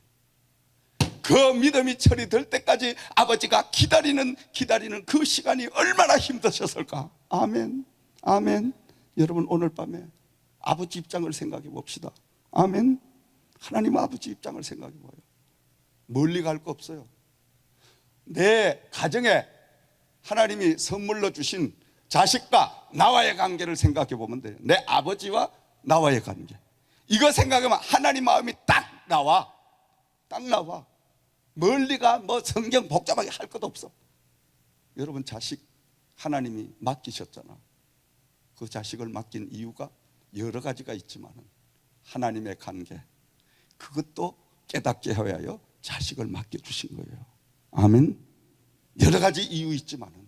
그 믿음이 철이 들 때까지 아버지가 기다리는 그 시간이 얼마나 힘드셨을까. 아멘. 아멘. 여러분, 오늘 밤에 아버지 입장을 생각해 봅시다. 아멘. 하나님 아버지 입장을 생각해 봐요. 멀리 갈 거 없어요. 내 가정에 하나님이 선물로 주신 자식과 나와의 관계를 생각해 보면 돼요. 내 아버지와 나와의 관계, 이거 생각하면 하나님 마음이 딱 나와. 멀리가 뭐 성경 복잡하게 할 것도 없어. 여러분, 자식 하나님이 맡기셨잖아. 그 자식을 맡긴 이유가 여러 가지가 있지만 하나님의 관계, 그것도 깨닫게 하여 자식을 맡겨주신 거예요. 아멘. 여러 가지 이유 있지만은,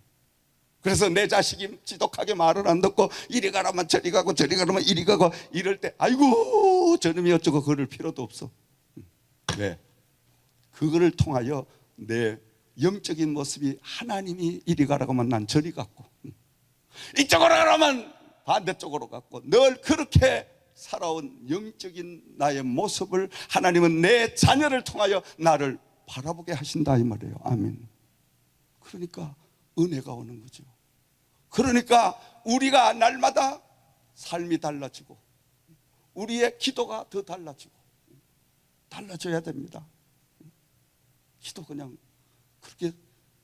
그래서 내 자식이 지독하게 말을 안 듣고 이리 가라면 저리 가고 저리 가라면 이리 가고 이럴 때, 아이고 저놈이 어쩌고 그럴 필요도 없어. 왜? 그거를 통하여 내 영적인 모습이, 하나님이 이리 가라고 하면 난 저리 갔고, 이쪽으로 가라면 반대쪽으로 갔고, 늘 그렇게 살아온 영적인 나의 모습을 하나님은 내 자녀를 통하여 나를 바라보게 하신다 이 말이에요. 아멘. 그러니까 은혜가 오는 거죠. 그러니까 우리가 날마다 삶이 달라지고 우리의 기도가 더 달라져야 됩니다. 기도 그냥 그렇게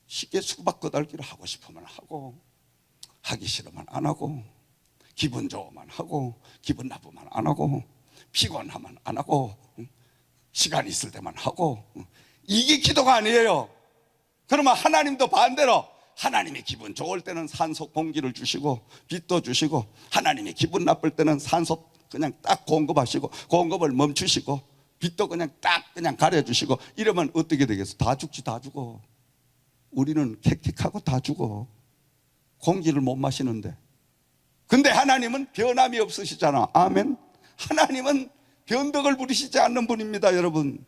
쉽게 수박거달기를 하고 싶으면 하고, 하기 싫으면 안 하고, 기분 좋으면 하고, 기분 나쁘면 안 하고, 피곤하면 안 하고, 시간 있을 때만 하고, 이게 기도가 아니에요. 그러면 하나님도 반대로, 하나님이 기분 좋을 때는 산소 공기를 주시고 빛도 주시고, 하나님이 기분 나쁠 때는 산소 그냥 딱 공급하시고 공급을 멈추시고 빛도 그냥 딱 그냥 가려주시고, 이러면 어떻게 되겠어? 다 죽지. 다 죽어. 우리는 캑캑하고 다 죽어. 공기를 못 마시는데. 근데 하나님은 변함이 없으시잖아. 아멘. 하나님은 변덕을 부리시지 않는 분입니다, 여러분.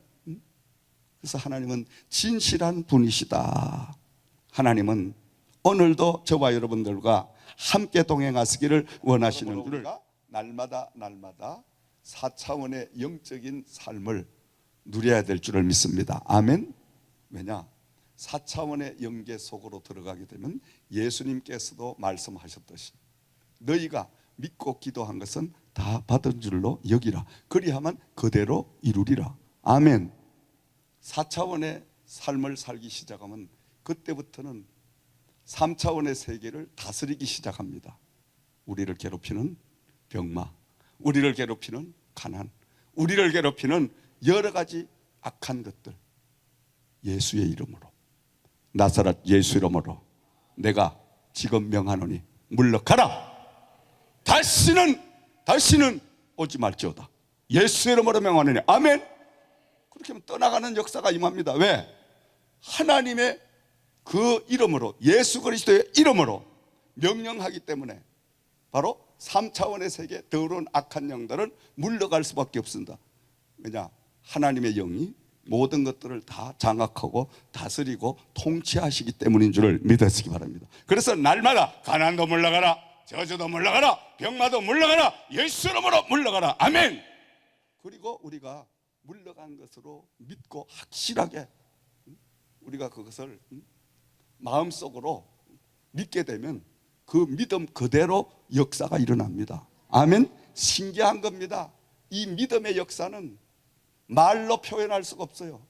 그래서 하나님은 진실한 분이시다. 하나님은 오늘도 저와 여러분들과 함께 동행하시기를 원하시는 줄을, 날마다 4차원의 영적인 삶을 누려야 될 줄을 믿습니다. 아멘. 왜냐? 4차원의 영계 속으로 들어가게 되면 예수님께서도 말씀하셨듯이 너희가 믿고 기도한 것은 다 받은 줄로 여기라. 그리하면 그대로 이루리라. 아멘. 4차원의 삶을 살기 시작하면 그때부터는 3차원의 세계를 다스리기 시작합니다. 우리를 괴롭히는 병마, 우리를 괴롭히는 가난, 우리를 괴롭히는 여러 가지 악한 것들, 예수의 이름으로, 나사렛 예수 이름으로 내가 지금 명하노니 물러가라. 다시는 오지 말지어다. 예수 이름으로 명하노니. 아멘. 그렇게 하면 떠나가는 역사가 임합니다. 왜? 하나님의 그 이름으로, 예수 그리스도의 이름으로 명령하기 때문에 바로 3차원의 세계 더러운 악한 영들은 물러갈 수밖에 없습니다. 왜냐? 하나님의 영이 모든 것들을 다 장악하고 다스리고 통치하시기 때문인 줄을 믿으시기 바랍니다. 그래서 날마다 가난도 물러가라, 저주도 물러가라, 병마도 물러가라, 예수 이름으로 물러가라. 아멘. 그리고 우리가 물러간 것으로 믿고 확실하게 우리가 그것을 마음속으로 믿게 되면 그 믿음 그대로 역사가 일어납니다. 아멘. 신기한 겁니다. 이 믿음의 역사는 말로 표현할 수가 없어요.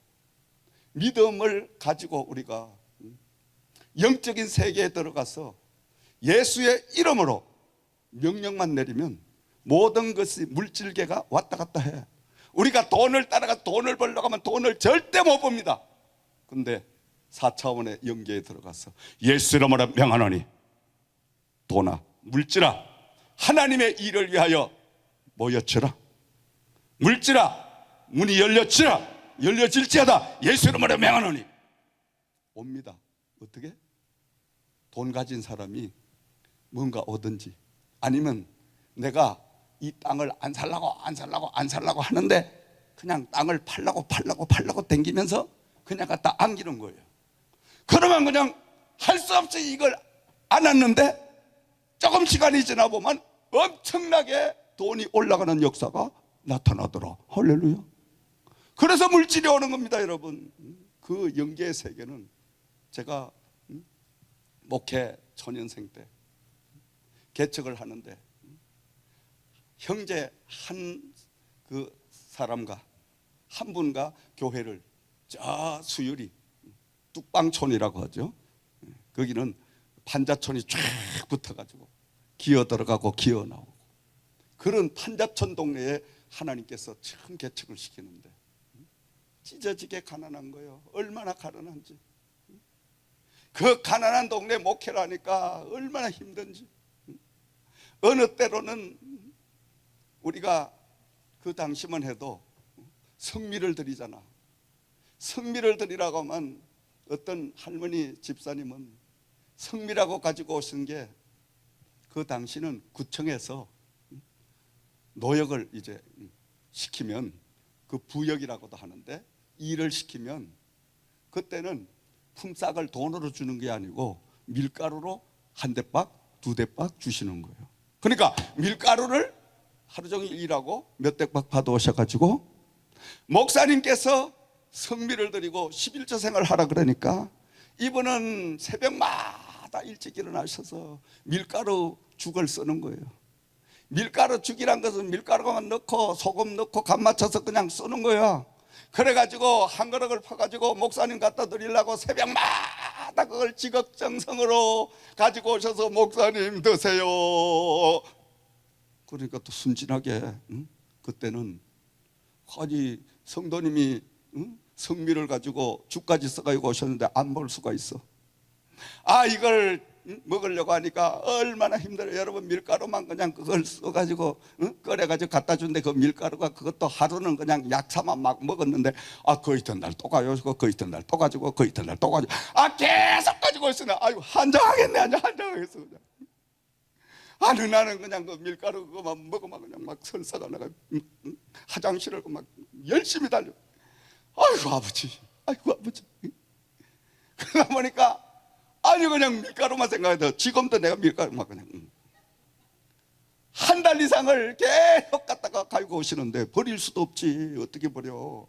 믿음을 가지고 우리가 영적인 세계에 들어가서 예수의 이름으로 명령만 내리면 모든 것이 물질계가 왔다 갔다 해. 우리가 돈을 따라가 돈을 벌려고 하면 돈을 절대 못 봅니다. 근데 4차원의 영계에 들어가서 예수 이름으로 명하노니 돈아 물질아 하나님의 일을 위하여 모여쳐라. 물질아 문이 열려질지어다. 예수 이름으로 명하노니 옵니다. 어떻게? 돈 가진 사람이 뭔가 오든지, 아니면 내가 이 땅을 안 살라고 하는데 그냥 땅을 팔라고 댕기면서 그냥 갖다 안기는 거예요. 그러면 그냥 할 수 없이 이걸 안았는데 조금 시간이 지나 보면 엄청나게 돈이 올라가는 역사가 나타나더라. 할렐루야. 그래서 물질이 오는 겁니다, 여러분. 그 영계의 세계는 제가 목회 초년생 때 개척을 하는데 형제 그 사람과 한 분과 교회를 저 수유리 뚝방촌이라고 하죠. 거기는 판자촌이 쫙 붙어가지고 기어 들어가고 기어 나오고 그런 판자촌 동네에 하나님께서 처음 개척을 시키는데 찢어지게 가난한 거예요. 얼마나 가난한지. 그 가난한 동네 목회를 하니까 얼마나 힘든지. 어느 때로는 우리가 그 당시만 해도 성미를 드리잖아. 성미를 드리라고 하면 어떤 할머니 집사님은 성미라고 가지고 오신 게 그 당시는 구청에서 노역을 이제 시키면 그 부역이라고도 하는데 일을 시키면 그때는 품삯을 돈으로 주는 게 아니고 밀가루로 한 대박, 두 대박 주시는 거예요. 그러니까 밀가루를 하루 종일 일하고 몇 대박 받아오셔가지고 목사님께서 성미를 드리고 11조 생활을 하라 그러니까 이분은 새벽마다 일찍 일어나셔서 밀가루 죽을 쓰는 거예요. 밀가루 죽이란 것은 밀가루만 넣고 소금 넣고 간 맞춰서 그냥 쓰는 거야. 그래가지고 한 그릇을 퍼가지고 목사님 갖다 드리려고 새벽마다 그걸 지극정성으로 가지고 오셔서 목사님 드세요. 그러니까 또 순진하게 그때는 아니 성도님이 성미를 가지고 죽까지 써가지고 오셨는데 안 볼 수가 있어. 아 이걸 먹으려고 하니까 얼마나 힘들어요. 여러분 밀가루만 그냥 그걸 써가지고 끓여가지고 갖다 준데 그 밀가루가 그것도 하루는 그냥 약사만 막 먹었는데 그 이튿날 또 가요. 그 이튿날 또 가지고 그 이튿날 또 가지고 계속 가지고 있으나 아이고 한장하겠네 한장하겠어 그냥. 아니 나는 그냥 그 밀가루 그거만 먹으면 그냥 막 설사가 나가 화장실을 막 열심히 달려. 아이고 아버지 그러다 보니까 아니 그냥 밀가루만 생각해도 지금도 내가 밀가루만 그냥 한 달 이상을 계속 갖다가 가지고 오시는데 버릴 수도 없지. 어떻게 버려.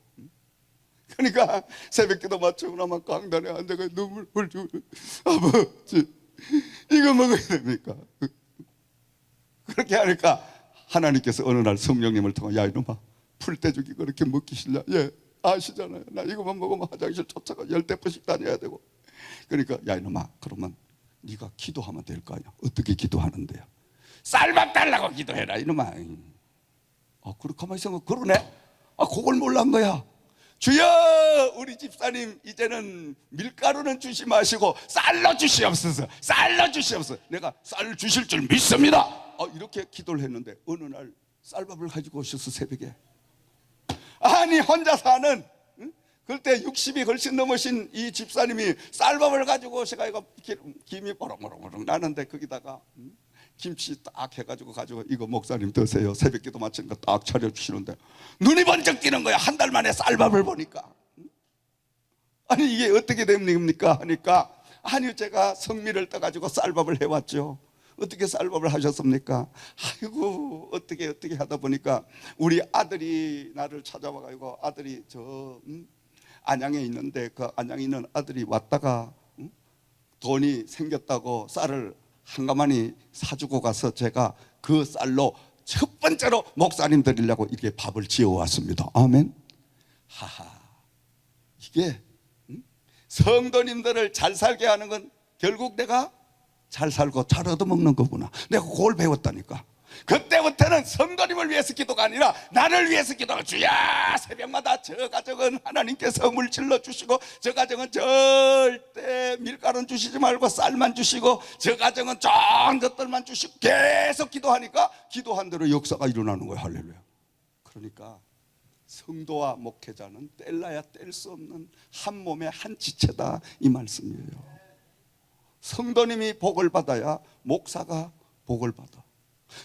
그러니까 새벽기도 마치고 나면 강단에 앉아가 눈물 흘리고 아버지 이거 먹어야 됩니까? 그렇게 하니까 하나님께서 어느 날 성령님을 통해 야 이놈아 풀떼죽이 그렇게 먹기 싫냐? 예 아시잖아요. 나 이거만 먹으면 화장실 쫓아가 10대씩 다녀야 되고. 그러니까 야 이놈아 그러면 네가 기도하면 될 거 아니야. 어떻게 기도하는데요? 쌀밥 달라고 기도해라 이놈아. 그렇게 하면 있으면 그러네. 그걸 몰란 거야. 주여 우리 집사님 이제는 밀가루는 주시 마시고 쌀로 주시옵소서. 쌀로 주시옵소서. 내가 쌀 주실 줄 믿습니다. 이렇게 기도를 했는데 어느 날 쌀밥을 가지고 오셔서 새벽에 아니 혼자 사는 그때 60이 훨씬 넘으신 이 집사님이 쌀밥을 가지고 오셔가 이거 김이 보롱보롱 나는데 거기다가 김치 딱 해가지고 이거 목사님 드세요. 새벽기도 마치는 거 딱 차려주시는데 눈이 번쩍 뜨는 거야. 한 달 만에 쌀밥을 보니까. 아니 이게 어떻게 됩니까 하니까 아니 제가 성미를 떠가지고 쌀밥을 해왔죠. 어떻게 쌀밥을 하셨습니까? 아이고 어떻게 하다 보니까 우리 아들이 나를 찾아와가지고 아들이 저 안양에 있는데 그 안양에 있는 아들이 왔다가 돈이 생겼다고 쌀을 한 가마니 사주고 가서 제가 그 쌀로 첫 번째로 목사님 드리려고 이렇게 밥을 지어왔습니다. 아멘. 하하 이게 성도님들을 잘 살게 하는 건 결국 내가 잘 살고 잘 얻어먹는 거구나. 내가 그걸 배웠다니까. 그때부터는 성도님을 위해서 기도가 아니라 나를 위해서 기도가 주야 새벽마다 저 가정은 하나님께서 물질러 주시고 저 가정은 절대 밀가루는 주시지 말고 쌀만 주시고 저 가정은 좋은 것들만 주시고 계속 기도하니까 기도한 대로 역사가 일어나는 거예요. 할렐루야. 그러니까 성도와 목회자는 뗄라야 뗄 수 없는 한 몸의 한 지체다 이 말씀이에요. 성도님이 복을 받아야 목사가 복을 받아.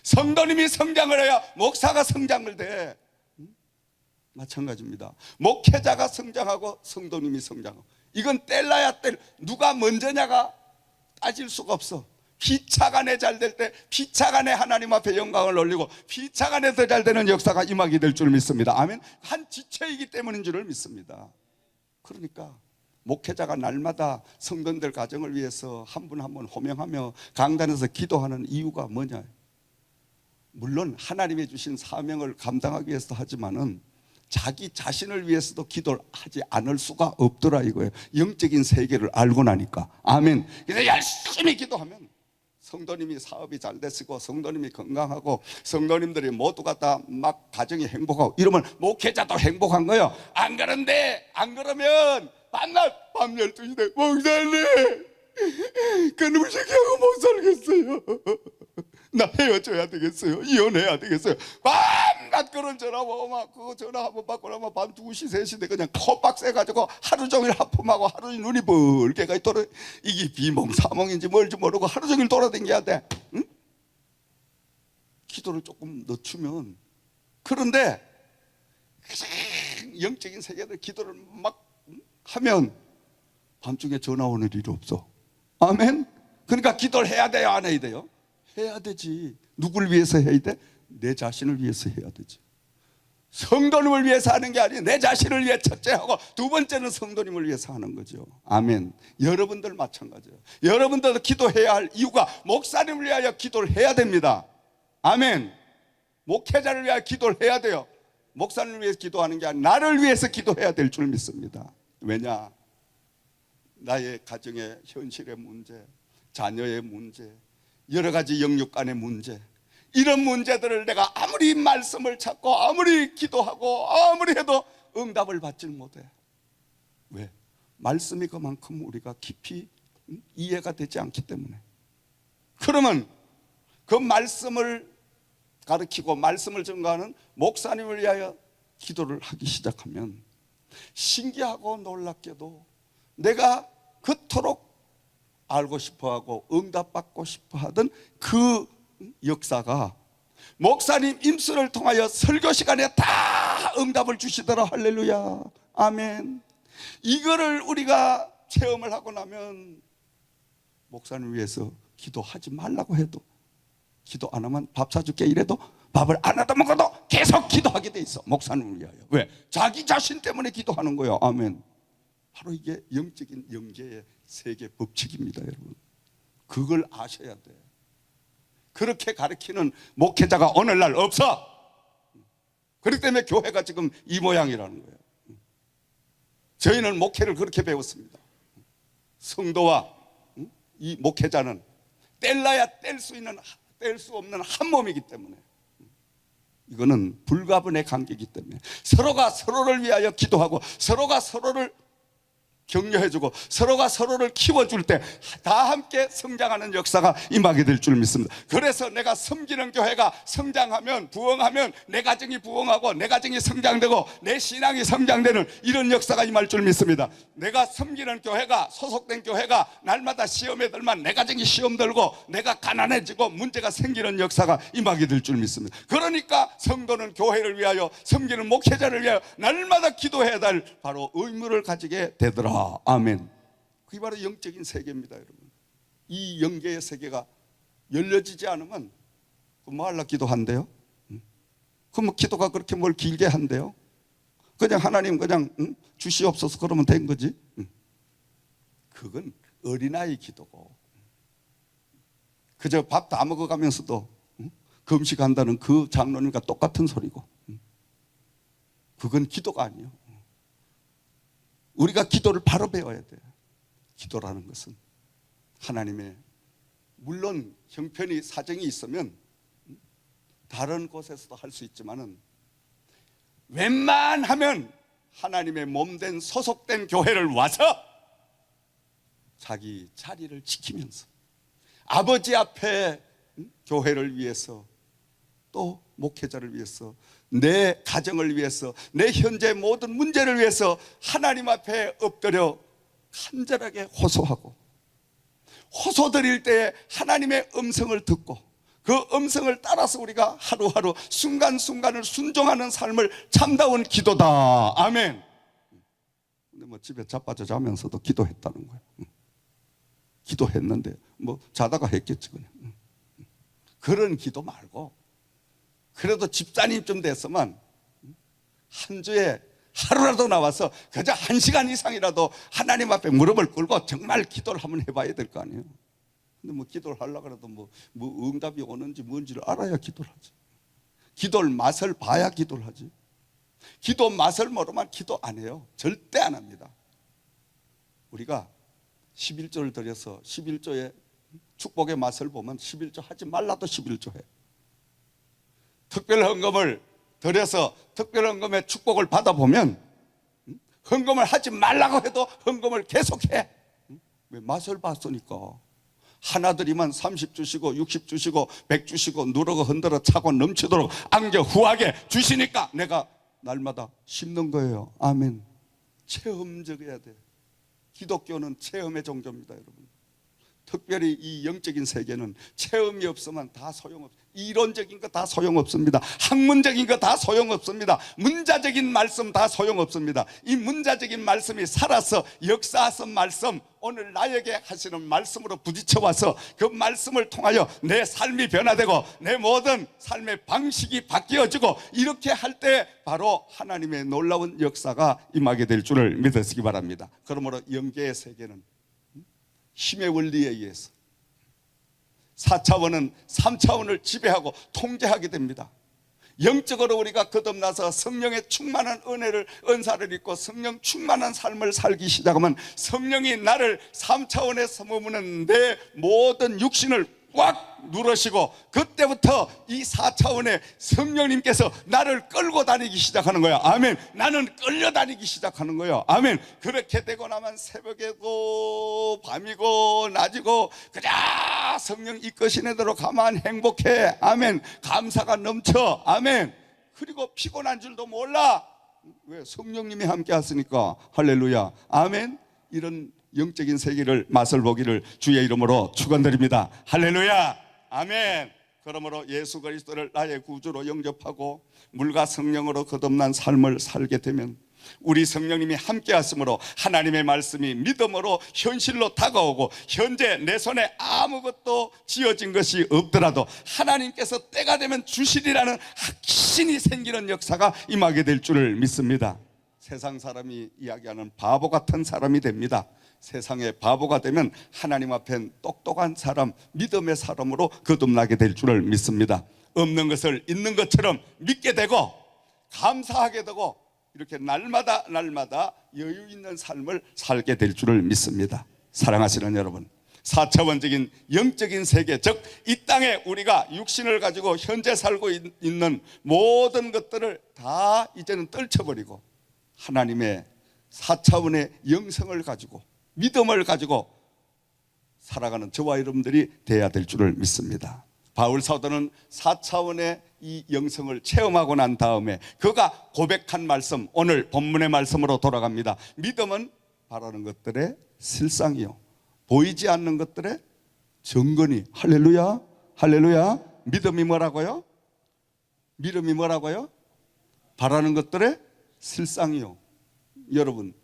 성도님이 성장을 해야 목사가 성장을 돼. 마찬가지입니다. 목회자가 성장하고 성도님이 성장하고 이건 뗄라야 뗄 누가 먼저냐가 따질 수가 없어. 피차간에 잘 될 때 피차간에 하나님 앞에 영광을 올리고 피차간에 더 잘 되는 역사가 임하게 될 줄 믿습니다. 아멘. 한 지체이기 때문인 줄을 믿습니다. 그러니까 목회자가 날마다 성도들 가정을 위해서 한 분 한 분 호명하며 강단에서 기도하는 이유가 뭐냐? 물론 하나님이 주신 사명을 감당하기 위해서 하지만은 자기 자신을 위해서도 기도를 하지 않을 수가 없더라 이거예요. 영적인 세계를 알고 나니까. 아멘. 그래서 열심히 기도하면 성도님이 사업이 잘 됐고 성도님이 건강하고 성도님들이 모두가 다 막 가정이 행복하고 이러면 목회자도 행복한 거예요. 안 그러면 만날 밤 12시 돼 목사님 그놈의 새끼하고 못 살겠어요. 나 헤어져야 되겠어요. 이혼해야 되겠어요. 밤낮 그런 전화 오면 그거 전화 한번 받고 나면 밤 2시 3시 돼 그냥 콧박 새가지고 하루 종일 하품하고 하루 종일 눈이 벌게가 돌아. 이게 비몽사몽인지 뭘지 모르고 하루 종일 돌아다녀야 돼. 응? 기도를 조금 늦추면 그런데 영적인 세계들 기도를 막 하면 밤중에 전화 오는 일이 없어. 아멘. 그러니까 기도를 해야 돼요 안 해야 돼요? 해야 되지. 누구를 위해서 해야 돼? 내 자신을 위해서 해야 되지. 성도님을 위해서 하는 게 아니라 내 자신을 위해 첫째 하고 두 번째는 성도님을 위해서 하는 거죠. 아멘. 여러분들 마찬가지예요. 여러분들도 기도해야 할 이유가 목사님을 위하여 기도를 해야 됩니다. 아멘. 목회자를 위하여 기도를 해야 돼요. 목사님을 위해서 기도하는 게 아니라 나를 위해서 기도해야 될 줄 믿습니다. 왜냐? 나의 가정의 현실의 문제, 자녀의 문제, 여러 가지 영육 간의 문제, 이런 문제들을 내가 아무리 말씀을 찾고 아무리 기도하고 아무리 해도 응답을 받질 못해. 왜? 말씀이 그만큼 우리가 깊이 이해가 되지 않기 때문에. 그러면 그 말씀을 가르치고 말씀을 전가하는 목사님을 위하여 기도를 하기 시작하면 신기하고 놀랍게도 내가 그토록 알고 싶어하고 응답받고 싶어하던 그 역사가 목사님 임수를 통하여 설교 시간에 다 응답을 주시더라. 할렐루야. 아멘. 이거를 우리가 체험을 하고 나면 목사님 위해서 기도하지 말라고 해도 기도 안 하면 밥 사줄게 이래도 밥을 안 하다 먹어도 계속 기도하게 돼 있어. 목사님을 위하여. 왜? 자기 자신 때문에 기도하는 거예요. 아멘. 바로 이게 영적인 영계의 세계 법칙입니다, 여러분. 그걸 아셔야 돼. 그렇게 가르치는 목회자가 오늘날 없어. 그렇기 때문에 교회가 지금 이 모양이라는 거예요. 저희는 목회를 그렇게 배웠습니다. 성도와 이 목회자는 뗄래야 뗄 수 없는 한 몸이기 때문에, 이거는 불가분의 관계이기 때문에 서로가 서로를 위하여 기도하고 서로가 서로를 격려해주고 서로가 서로를 키워줄 때 다 함께 성장하는 역사가 임하게 될 줄 믿습니다. 그래서 내가 섬기는 교회가 성장하면, 부흥하면 내 가정이 부흥하고 내 가정이 성장되고 내 신앙이 성장되는 이런 역사가 임할 줄 믿습니다. 내가 섬기는 교회가, 소속된 교회가 날마다 시험에 들만 내 가정이 시험 들고 내가 가난해지고 문제가 생기는 역사가 임하게 될 줄 믿습니다. 그러니까 성도는 교회를 위하여, 섬기는 목회자를 위하여 날마다 기도해야 될 바로 의무를 가지게 되더라. 아멘. 그게 바로 영적인 세계입니다, 여러분. 이 영계의 세계가 열려지지 않으면 뭐 하려 기도한대요? 그럼 뭐 기도가 그렇게 뭘 길게 한대요? 그냥 하나님 그냥 주시옵소서 그러면 된 거지. 그건 어린아이 기도고, 그저 밥 다 먹어가면서도 금식한다는 그 장로님과 똑같은 소리고, 그건 기도가 아니에요. 우리가 기도를 바로 배워야 돼요. 기도라는 것은 하나님의, 물론 형편이 사정이 있으면 다른 곳에서도 할 수 있지만은 웬만하면 하나님의 몸된 소속된 교회를 와서 자기 자리를 지키면서 아버지 앞에 교회를 위해서, 또 목회자를 위해서, 내 가정을 위해서, 내 현재 모든 문제를 위해서 하나님 앞에 엎드려 간절하게 호소하고, 호소드릴 때에 하나님의 음성을 듣고 그 음성을 따라서 우리가 하루하루 순간순간을 순종하는 삶을 참다운 기도다. 아멘. 근데 뭐 집에 자빠져 자면서도 기도했다는 거예요. 기도했는데 뭐 자다가 했겠지 그냥. 그런 기도 말고, 그래도 집사님쯤 됐으면 한 주에 하루라도 나와서 그저 1시간 이상이라도 하나님 앞에 무릎을 꿇고 정말 기도를 한번 해봐야 될 거 아니에요. 근데 뭐 기도를 하려고 해도 뭐 응답이 오는지 뭔지를 알아야 기도를 하지. 기도를 맛을 봐야 기도를 하지. 기도 맛을 모르면 기도 안 해요. 절대 안 합니다. 우리가 11조를 드려서 11조의 축복의 맛을 보면 11조 하지 말라도 11조 해. 특별 헌금을 드려서 특별 헌금의 축복을 받아보면 헌금을 하지 말라고 해도 헌금을 계속해. 왜? 맛을 봤으니까. 하나 드리면 30 주시고 60 주시고 100 주시고 누르고 흔들어 차고 넘치도록 안겨 후하게 주시니까 내가 날마다 심는 거예요. 아멘. 체험적이어야 돼. 기독교는 체험의 종교입니다, 여러분. 특별히 이 영적인 세계는 체험이 없으면 다 소용없어요. 이론적인 거 다 소용없습니다. 학문적인 거 다 소용없습니다. 문자적인 말씀 다 소용없습니다. 이 문자적인 말씀이 살아서 역사하신 말씀, 오늘 나에게 하시는 말씀으로 부딪혀와서 그 말씀을 통하여 내 삶이 변화되고 내 모든 삶의 방식이 바뀌어지고, 이렇게 할 때 바로 하나님의 놀라운 역사가 임하게 될 줄을 믿으시기 바랍니다. 그러므로 영계의 세계는 힘의 원리에 의해서 4차원은 3차원을 지배하고 통제하게 됩니다. 영적으로 우리가 거듭나서 성령의 충만한 은사를 입고 성령 충만한 삶을 살기 시작하면 성령이 나를 3차원에서 머무는 내 모든 육신을 꽉 누르시고, 그때부터 이 4차원의 성령님께서 나를 끌고 다니기 시작하는 거야. 아멘. 나는 끌려다니기 시작하는 거예요. 아멘. 그렇게 되고 나면 새벽에도 밤이고 낮이고 그냥 성령 이끄시는 대로 가만 행복해. 아멘. 감사가 넘쳐. 아멘. 그리고 피곤한 줄도 몰라. 왜? 성령님이 함께 하시니까. 할렐루야. 아멘. 이런 영적인 세계를 맛을 보기를 주의 이름으로 축원드립니다. 할렐루야. 아멘. 그러므로 예수 그리스도를 나의 구주로 영접하고 물과 성령으로 거듭난 삶을 살게 되면 우리 성령님이 함께 하심으로 하나님의 말씀이 믿음으로 현실로 다가오고, 현재 내 손에 아무것도 지어진 것이 없더라도 하나님께서 때가 되면 주시리라는 확신이 생기는 역사가 임하게 될 줄을 믿습니다. 세상 사람이 이야기하는 바보 같은 사람이 됩니다. 세상의 바보가 되면 하나님 앞엔 똑똑한 사람, 믿음의 사람으로 거듭나게 될 줄을 믿습니다. 없는 것을 있는 것처럼 믿게 되고 감사하게 되고, 이렇게 날마다 여유 있는 삶을 살게 될 줄을 믿습니다. 사랑하시는 여러분, 4차원적인 영적인 세계, 즉 이 땅에 우리가 육신을 가지고 현재 살고 있는 모든 것들을 다 이제는 떨쳐버리고 하나님의 4차원의 영성을 가지고 믿음을 가지고 살아가는 저와 여러분들이 되어야 될 줄을 믿습니다. 바울 사도는 4차원의 이 영성을 체험하고 난 다음에 그가 고백한 말씀, 오늘 본문의 말씀으로 돌아갑니다. 믿음은 바라는 것들의 실상이요, 보이지 않는 것들의 증거니. 할렐루야, 할렐루야. 믿음이 뭐라고요? 믿음이 뭐라고요? 바라는 것들의 실상이요. 여러분,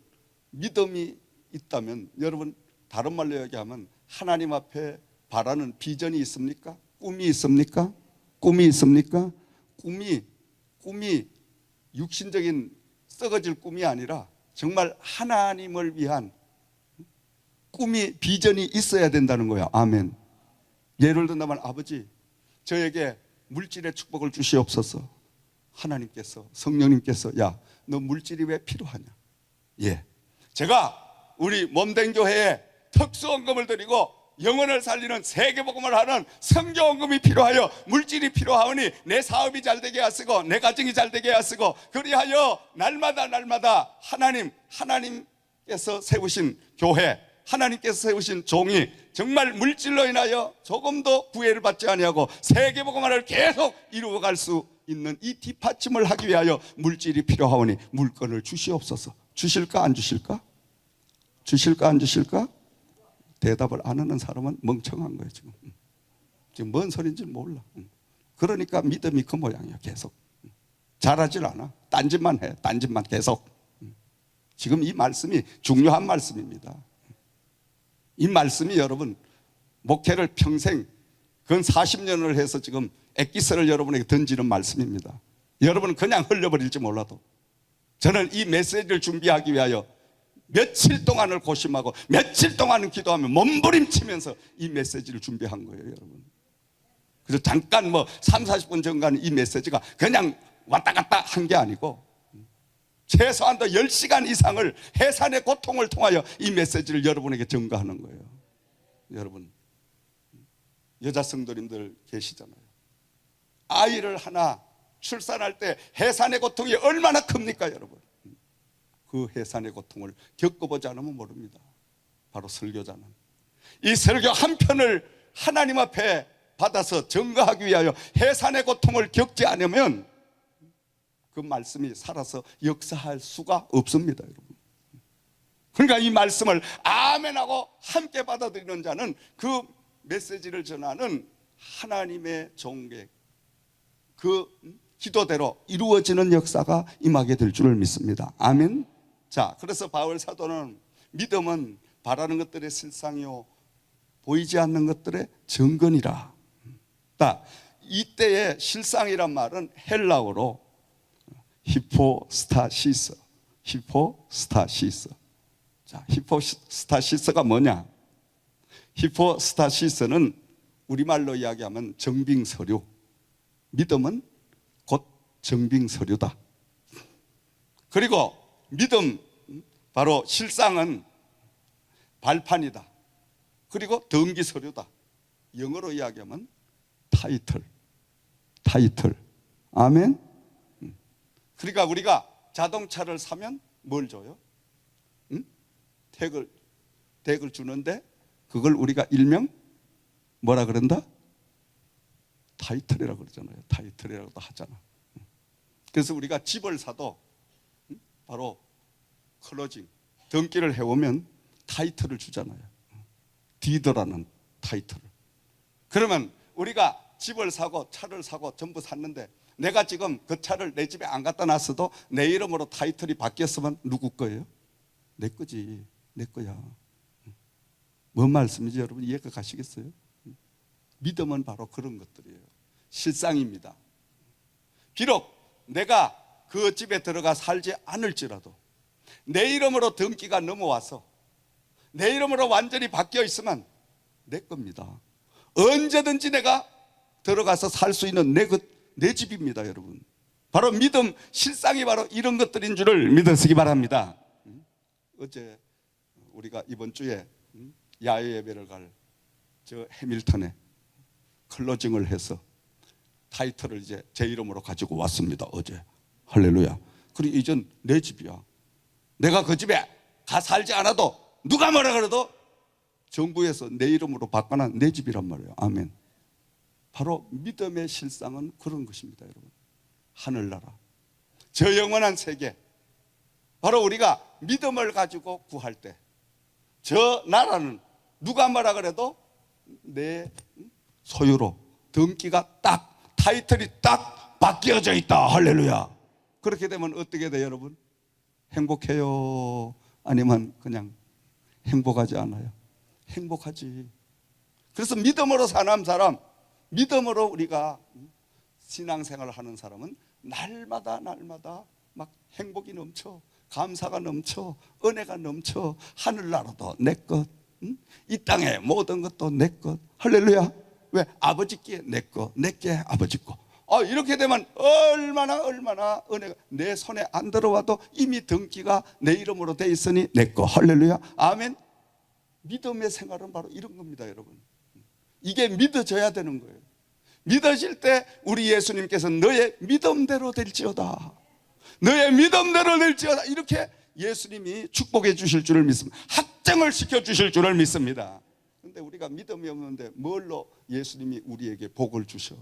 믿음이 있다면, 여러분 다른 말로 얘기하면 하나님 앞에 바라는 비전이 있습니까? 꿈이 있습니까? 꿈이 있습니까? 꿈이 육신적인 썩어질 꿈이 아니라 정말 하나님을 위한 꿈이, 비전이 있어야 된다는 거예요. 아멘. 예를 든다면, 아버지 저에게 물질의 축복을 주시옵소서. 하나님께서, 성령님께서, 야, 너 물질이 왜 필요하냐? 예, 제가 우리 몸된 교회에 특수헌금을 드리고 영혼을 살리는 세계복음을 하는 선교헌금이 필요하여 물질이 필요하오니 내 사업이 잘 되게 하시고 내 가정이 잘 되게 하시고, 그리하여 날마다 하나님께서 세우신 교회, 하나님께서 세우신 종이 정말 물질로 인하여 조금도 구애를 받지 아니하고 세계복음화를 계속 이루어갈 수 있는 이 뒷받침을 하기 위하여 물질이 필요하오니 물건을 주시옵소서. 주실까 안 주실까? 주실까 안 주실까? 대답을 안 하는 사람은 멍청한 거예요. 지금 뭔 소리인지 몰라. 그러니까 믿음이 그 모양이야. 계속 잘하질 않아. 딴짓만 해. 딴짓만 계속. 지금 이 말씀이 중요한 말씀입니다. 이 말씀이 여러분, 목회를 평생 근 40년을 해서 지금 엑기스를 여러분에게 던지는 말씀입니다. 여러분은 그냥 흘려버릴지 몰라도 저는 이 메시지를 준비하기 위하여 며칠 동안을 고심하고 며칠 동안은 기도하며 몸부림치면서 이 메시지를 준비한 거예요, 여러분. 그래서 잠깐 3, 40분 전까지 이 메시지가 그냥 왔다 갔다 한 게 아니고 최소한도 10시간 이상을 해산의 고통을 통하여 이 메시지를 여러분에게 전가하는 거예요. 여러분, 여자 성도님들 계시잖아요. 아이를 하나 출산할 때 해산의 고통이 얼마나 큽니까, 여러분? 그 해산의 고통을 겪어보지 않으면 모릅니다. 바로 설교자는 이 설교 한 편을 하나님 앞에 받아서 전가하기 위하여 해산의 고통을 겪지 않으면 그 말씀이 살아서 역사할 수가 없습니다, 여러분. 그러니까 이 말씀을 아멘하고 함께 받아들이는 자는 그 메시지를 전하는 하나님의 종계, 그 기도대로 이루어지는 역사가 임하게 될 줄을 믿습니다. 아멘. 자, 그래서 바울 사도는 믿음은 바라는 것들의 실상이요 보이지 않는 것들의 증거니라. 이때의 실상이란 말은 헬라어로 히포스타시스. 자, 히포스타시스가 뭐냐? 히포스타시스는 우리말로 이야기하면 정빙서류. 믿음은 곧 정빙서류다. 그리고 믿음, 바로 실상은 발판이다. 그리고 등기서류다. 영어로 이야기하면 타이틀. 아멘. 그러니까 우리가 자동차를 사면 뭘 줘요? 덱을 주는데 그걸 우리가 일명 뭐라 그런다? 타이틀이라고 그러잖아요. 타이틀이라고도 하잖아. 그래서 우리가 집을 사도 바로 클로징, 등기를 해오면 타이틀을 주잖아요. 디드라는 타이틀을. 그러면 우리가 집을 사고 차를 사고 전부 샀는데 내가 지금 그 차를 내 집에 안 갖다 놨어도 내 이름으로 타이틀이 바뀌었으면 누구 거예요? 내 거지. 내 거야. 뭔 말씀이지 여러분? 이해가 가시겠어요? 믿음은 바로 그런 것들이에요. 실상입니다. 비록 내가 그 집에 들어가 살지 않을지라도 내 이름으로 등기가 넘어와서 내 이름으로 완전히 바뀌어 있으면 내 겁니다. 언제든지 내가 들어가서 살 수 있는 내 집입니다, 여러분. 바로 믿음, 실상이 바로 이런 것들인 줄을 믿으시기 바랍니다. 어제 우리가 이번 주에 야외 예배를 갈 저 해밀턴에 클로징을 해서 타이틀을 이제 제 이름으로 가지고 왔습니다, 어제. 할렐루야. 그리고 이젠 내 집이야. 내가 그 집에 가 살지 않아도 누가 뭐라 그래도 정부에서 내 이름으로 바꿔놓은 내 집이란 말이에요. 아멘. 바로 믿음의 실상은 그런 것입니다, 여러분. 하늘나라, 저 영원한 세계, 바로 우리가 믿음을 가지고 구할 때 저 나라는 누가 뭐라 그래도 내 소유로 등기가 딱, 타이틀이 딱 바뀌어져 있다. 할렐루야. 그렇게 되면 어떻게 돼요, 여러분? 행복해요? 아니면 그냥 행복하지 않아요? 행복하지. 그래서 믿음으로 사는 사람, 믿음으로 우리가 신앙생활을 하는 사람은 날마다 막 행복이 넘쳐, 감사가 넘쳐, 은혜가 넘쳐. 하늘나라도 내 것, 이 땅의 모든 것도 내 것. 할렐루야. 왜? 아버지께 내 것, 내게 아버지 것. 이렇게 되면 얼마나 은혜가 내 손에 안 들어와도 이미 등기가 내 이름으로 돼 있으니 내 것. 할렐루야. 아멘. 믿음의 생활은 바로 이런 겁니다, 여러분. 이게 믿어져야 되는 거예요. 믿어질 때 우리 예수님께서 너의 믿음대로 될지어다, 너의 믿음대로 될지어다, 이렇게 예수님이 축복해 주실 줄을 믿습니다. 확정을 시켜 주실 줄을 믿습니다. 그런데 우리가 믿음이 없는데 뭘로 예수님이 우리에게 복을 주셔?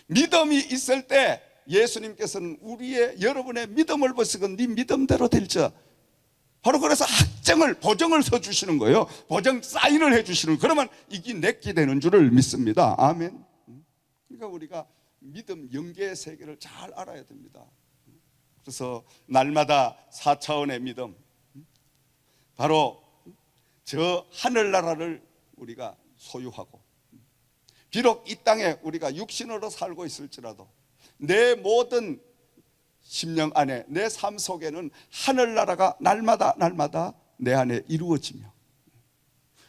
믿음이 있을 때 예수님께서는 여러분의 믿음을 보시고 네 믿음대로 될지어다, 바로 그래서 확정을, 보증을 서주시는 거예요. 보증 사인을 해주시는 거예요. 그러면 이게 내게 되는 줄을 믿습니다. 아멘. 그러니까 우리가 믿음 영계의 세계를 잘 알아야 됩니다. 그래서 날마다 4차원의 믿음, 바로 저 하늘나라를 우리가 소유하고, 비록 이 땅에 우리가 육신으로 살고 있을지라도 내 모든 심령 안에, 내 삶 속에는 하늘나라가 날마다 내 안에 이루어지며,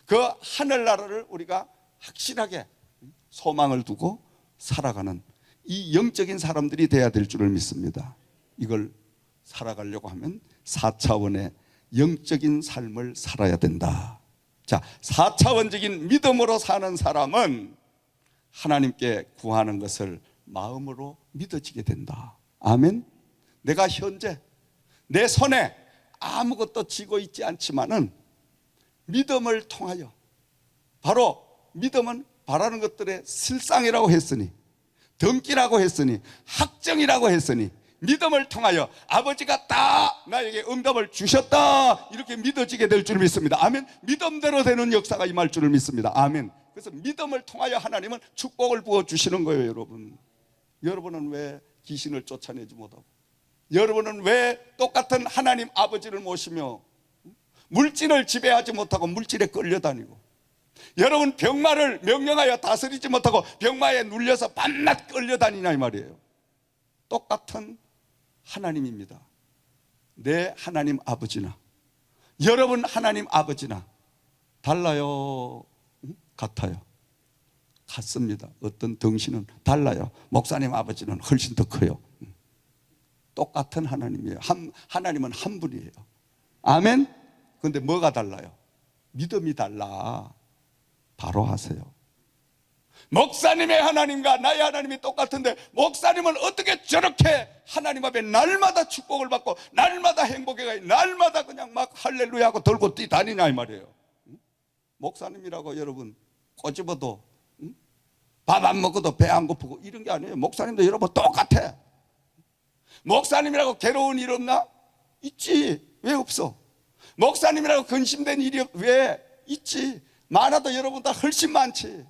그 하늘나라를 우리가 확실하게 소망을 두고 살아가는 이 영적인 사람들이 돼야 될 줄을 믿습니다. 이걸 살아가려고 하면 4차원의 영적인 삶을 살아야 된다. 자, 4차원적인 믿음으로 사는 사람은 하나님께 구하는 것을 마음으로 믿어지게 된다. 아멘. 내가 현재 내 손에 아무것도 쥐고 있지 않지만은 믿음을 통하여, 바로 믿음은 바라는 것들의 실상이라고 했으니, 등기라고 했으니, 확정이라고 했으니, 믿음을 통하여 아버지가 다 나에게 응답을 주셨다, 이렇게 믿어지게 될 줄 믿습니다. 아멘. 믿음대로 되는 역사가 임할 줄을 믿습니다. 아멘. 그래서 믿음을 통하여 하나님은 축복을 부어주시는 거예요. 여러분은 왜 귀신을 쫓아내지 못하고, 여러분은 왜 똑같은 하나님 아버지를 모시며 물질을 지배하지 못하고 물질에 끌려다니고, 여러분 병마를 명령하여 다스리지 못하고 병마에 눌려서 밤낮 끌려다니냐 이 말이에요. 똑같은 하나님입니다. 내 하나님 아버지나 여러분 하나님 아버지나 달라요? 같아요? 같습니다. 어떤 덩신은 달라요. 목사님 아버지는 훨씬 더 커요. 똑같은 하나님이에요. 하나님은 한 분이에요. 아멘. 그런데 뭐가 달라요? 믿음이 달라. 바로 하세요. 목사님의 하나님과 나의 하나님이 똑같은데 목사님은 어떻게 저렇게 하나님 앞에 날마다 축복을 받고 날마다 행복해가, 날마다 그냥 막 할렐루야 하고 돌고 뛰다니냐 이 말이에요. 목사님이라고 여러분 꼬집어도 밥 안 먹어도 배 안 고프고 이런 게 아니에요. 목사님도 여러분 똑같아. 목사님이라고 괴로운 일 없나? 있지. 왜 없어? 목사님이라고 근심된 일이 왜 있지? 많아도 여러분보다 훨씬 많지.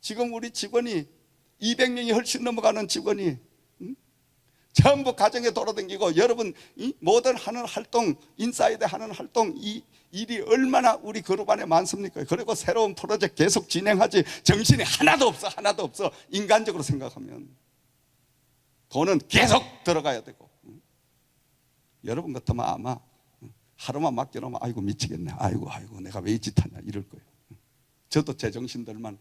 지금 우리 직원이 200명이 훨씬 넘어가는 직원이 전부 가정에 돌아다니고, 여러분 이 모든 하는 활동, 인사이드 하는 활동, 이 일이 얼마나 우리 그룹 안에 많습니까? 그리고 새로운 프로젝트 계속 진행하지 정신이 하나도 없어. 인간적으로 생각하면 돈은 계속 들어가야 되고, 여러분 같으면 아마 하루만 맡겨놓으면 아이고 미치겠네, 아이고 내가 왜 이 짓 하냐 이럴 거예요. 저도 제 정신들만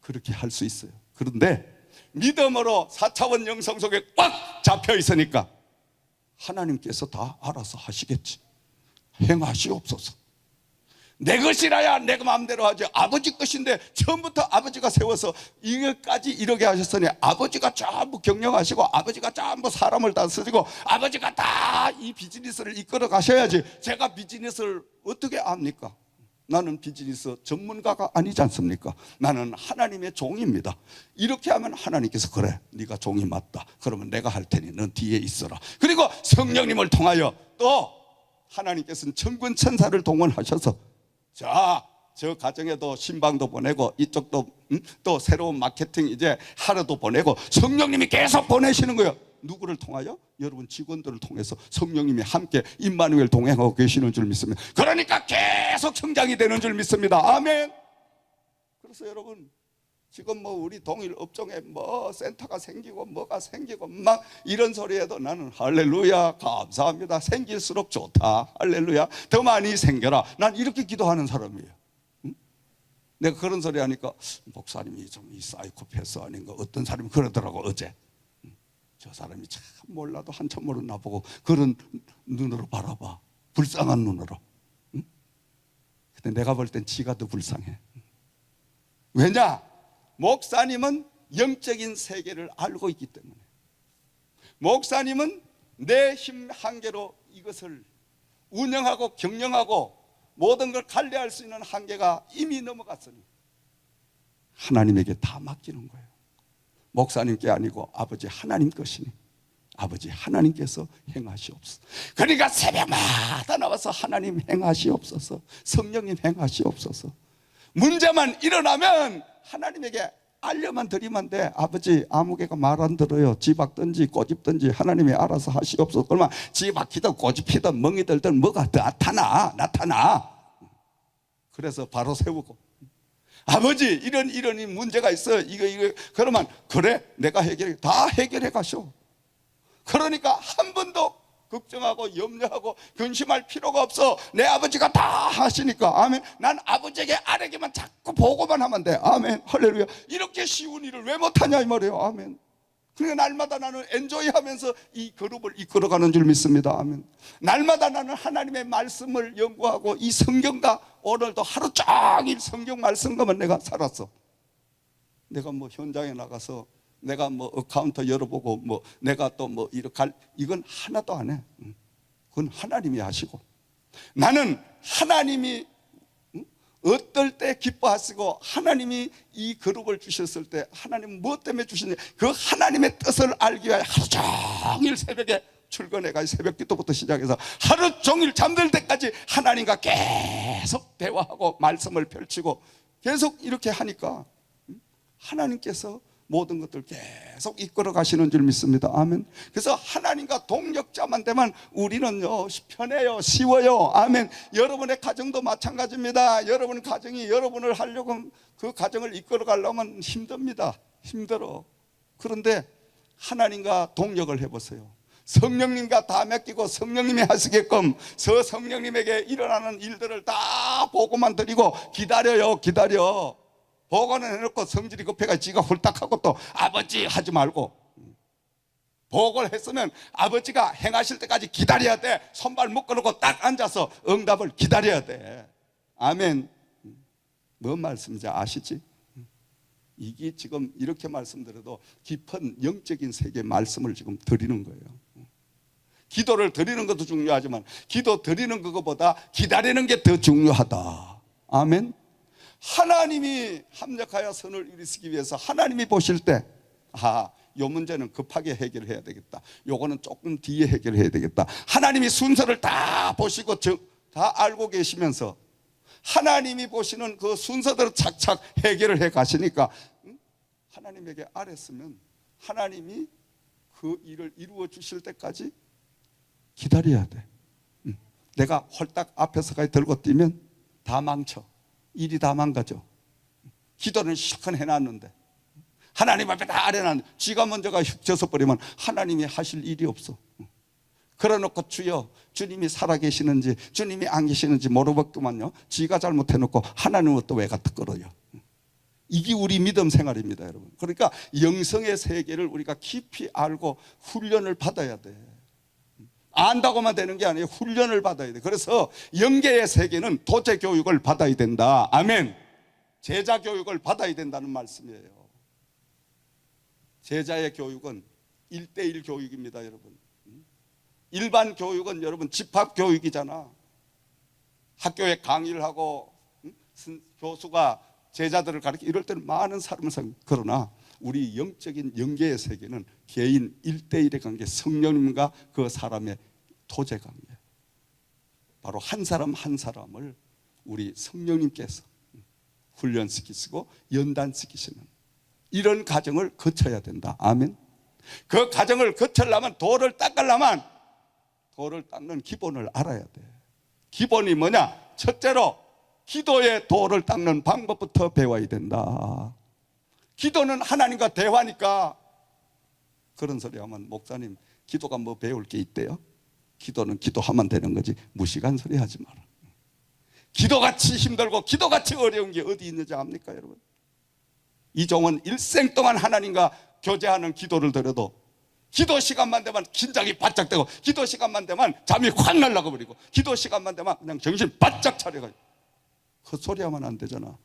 그렇게 할 수 있어요. 그런데 믿음으로 4차원 영성 속에 꽉 잡혀 있으니까 하나님께서 다 알아서 하시겠지. 행하시옵소서. 내 것이라야 내가 마음대로 하지, 아버지 것인데 처음부터 아버지가 세워서 이것까지 이렇게 하셨으니 아버지가 전부 경영하시고 아버지가 전부 사람을 다 쓰시고 아버지가 다 이 비즈니스를 이끌어 가셔야지 제가 비즈니스를 어떻게 압니까? 나는 비즈니스 전문가가 아니지 않습니까? 나는 하나님의 종입니다. 이렇게 하면 하나님께서 그래, 네가 종이 맞다. 그러면 내가 할 테니 넌 뒤에 있어라. 그리고 성령님을 통하여 또 하나님께서는 천군 천사를 동원하셔서 자, 저 가정에도 신방도 보내고 이쪽도 또 새로운 마케팅 이제 하루도 보내고 성령님이 계속 보내시는 거예요. 누구를 통하여? 여러분 직원들을 통해서 성령님이 함께 임마누엘 동행하고 계시는 줄 믿습니다. 그러니까 계속 성장이 되는 줄 믿습니다. 아멘. 그래서 여러분 지금 뭐 우리 동일 업종에 뭐 센터가 생기고 뭐가 생기고 막 이런 소리에도 나는 할렐루야 감사합니다. 생길수록 좋다. 할렐루야 더 많이 생겨라. 난 이렇게 기도하는 사람이에요. 내가 그런 소리 하니까 목사님이 좀 이 사이코패스 아닌가 어떤 사람이 그러더라고 어제. 저 사람이 참 몰라도 한참 모르는 나보고 그런 눈으로 바라봐. 불쌍한 눈으로. 근데 내가 볼 땐 지가 더 불쌍해. 왜냐? 목사님은 영적인 세계를 알고 있기 때문에. 목사님은 내 힘 한계로 이것을 운영하고 경영하고 모든 걸 관리할 수 있는 한계가 이미 넘어갔으니 하나님에게 다 맡기는 거예요. 목사님께 아니고 아버지 하나님 것이니 아버지 하나님께서 행하시옵소서. 그러니까 새벽마다 나와서 하나님 행하시옵소서, 성령님 행하시옵소서. 문제만 일어나면 하나님에게 알려만 드리면 돼. 아버지 아무개가 말 안 들어요. 지박든지 꼬집든지 하나님이 알아서 하시옵소서. 그러면 지박히든 꼬집히든 멍이 들든 뭐가 나타나. 그래서 바로 세우고 아버지 이런 문제가 있어. 이거 그러면 그래 내가 다 해결해 가쇼. 그러니까 한 번도 걱정하고 염려하고 근심할 필요가 없어. 내 아버지가 다 하시니까. 아멘. 난 아버지에게 아래게만 자꾸 보고만 하면 돼. 아멘. 할렐루야. 이렇게 쉬운 일을 왜 못하냐 이 말이에요. 아멘. 그러니까 날마다 나는 엔조이하면서 이 그룹을 이끌어가는 줄 믿습니다. 아멘. 날마다 나는 하나님의 말씀을 연구하고 이 성경과 오늘도 하루 종일 성경 말씀과만 내가 살았어. 내가 뭐 현장에 나가서 내가 뭐 어카운터 열어보고 뭐 내가 또 뭐 이렇게 이건 하나도 안 해. 그건 하나님이 하시고 나는 하나님이 어떨 때 기뻐하시고 하나님이 이 그룹을 주셨을 때 하나님 무엇 때문에 주시는지 그 하나님의 뜻을 알기 위해 하루 종일 새벽에 출근해가지고 새벽 기도부터 시작해서 하루 종일 잠들 때까지 하나님과 계속 대화하고 말씀을 펼치고 계속 이렇게 하니까 하나님께서 모든 것들 계속 이끌어 가시는 줄 믿습니다. 아멘. 그래서 하나님과 동력자만 되면 우리는요 편해요, 쉬워요. 아멘. 여러분의 가정도 마찬가지입니다. 여러분 가정이 여러분을 하려고 그 가정을 이끌어 가려면 힘듭니다. 힘들어. 그런데 하나님과 동력을 해보세요. 성령님과 다 맡기고 성령님이 하시게끔 성령님에게 일어나는 일들을 다 보고만 드리고 기다려. 보고는 해놓고 성질이 급해가 지가 홀딱하고 또 아버지 하지 말고 보고를 했으면 아버지가 행하실 때까지 기다려야 돼. 손발 묶어놓고 딱 앉아서 응답을 기다려야 돼. 아멘. 뭔 말씀인지 아시지? 이게 지금 이렇게 말씀드려도 깊은 영적인 세계의 말씀을 지금 드리는 거예요. 기도를 드리는 것도 중요하지만 기도 드리는 것보다 기다리는 게 더 중요하다. 아멘. 하나님이 합력하여 선을 이루시기 위해서 하나님이 보실 때 요 문제는 급하게 해결해야 되겠다. 요거는 조금 뒤에 해결해야 되겠다. 하나님이 순서를 다 보시고 다 알고 계시면서 하나님이 보시는 그 순서대로 착착 해결을 해 가시니까 하나님에게 아뢰으면 하나님이 그 일을 이루어 주실 때까지 기다려야 돼. 내가 홀딱 앞에서까지 들고 뛰면 다 망쳐. 일이 다 망가져. 기도는 실컷 해놨는데 하나님 앞에 다 아뢰놨는데 지가 먼저가 져서 버리면 하나님이 하실 일이 없어. 그래놓고 주여, 주님이 살아계시는지 주님이 안 계시는지 모르겠구만요. 지가 잘못해놓고 하나님은 또 왜 갖다 끌어요. 이게 우리 믿음 생활입니다, 여러분. 그러니까 영성의 세계를 우리가 깊이 알고 훈련을 받아야 돼. 안다고만 되는 게 아니에요. 훈련을 받아야 돼. 그래서 영계의 세계는 도제 교육을 받아야 된다. 아멘. 제자 교육을 받아야 된다는 말씀이에요. 제자의 교육은 1:1 교육입니다, 여러분. 일반 교육은 여러분 집합 교육이잖아. 학교에 강의를 하고 교수가 제자들을 가르치고 이럴 때는 많은 사람을 사요. 그러나 우리 영적인 영계의 세계는 개인 1:1의 관계, 성령님과 그 사람의 토제 관계. 바로 한 사람 한 사람을 우리 성령님께서 훈련시키시고 연단시키시는 이런 과정을 거쳐야 된다. 아멘. 그 과정을 거치려면 돌을 닦으려면 돌을 닦는 기본을 알아야 돼. 기본이 뭐냐? 첫째로 기도의 돌을 닦는 방법부터 배워야 된다. 기도는 하나님과 대화니까. 그런 소리 하면 목사님 기도가 뭐 배울 게 있대요? 기도는 기도하면 되는 거지 무식한 소리 하지 마라. 기도같이 힘들고 기도같이 어려운 게 어디 있는지 압니까, 여러분? 이종은 일생 동안 하나님과 교제하는 기도를 드려도 기도 시간만 되면 긴장이 바짝 되고 기도 시간만 되면 잠이 확 날라가 버리고 기도 시간만 되면 그냥 정신 바짝 차려가지고. 헛소리 하면 안 되잖아.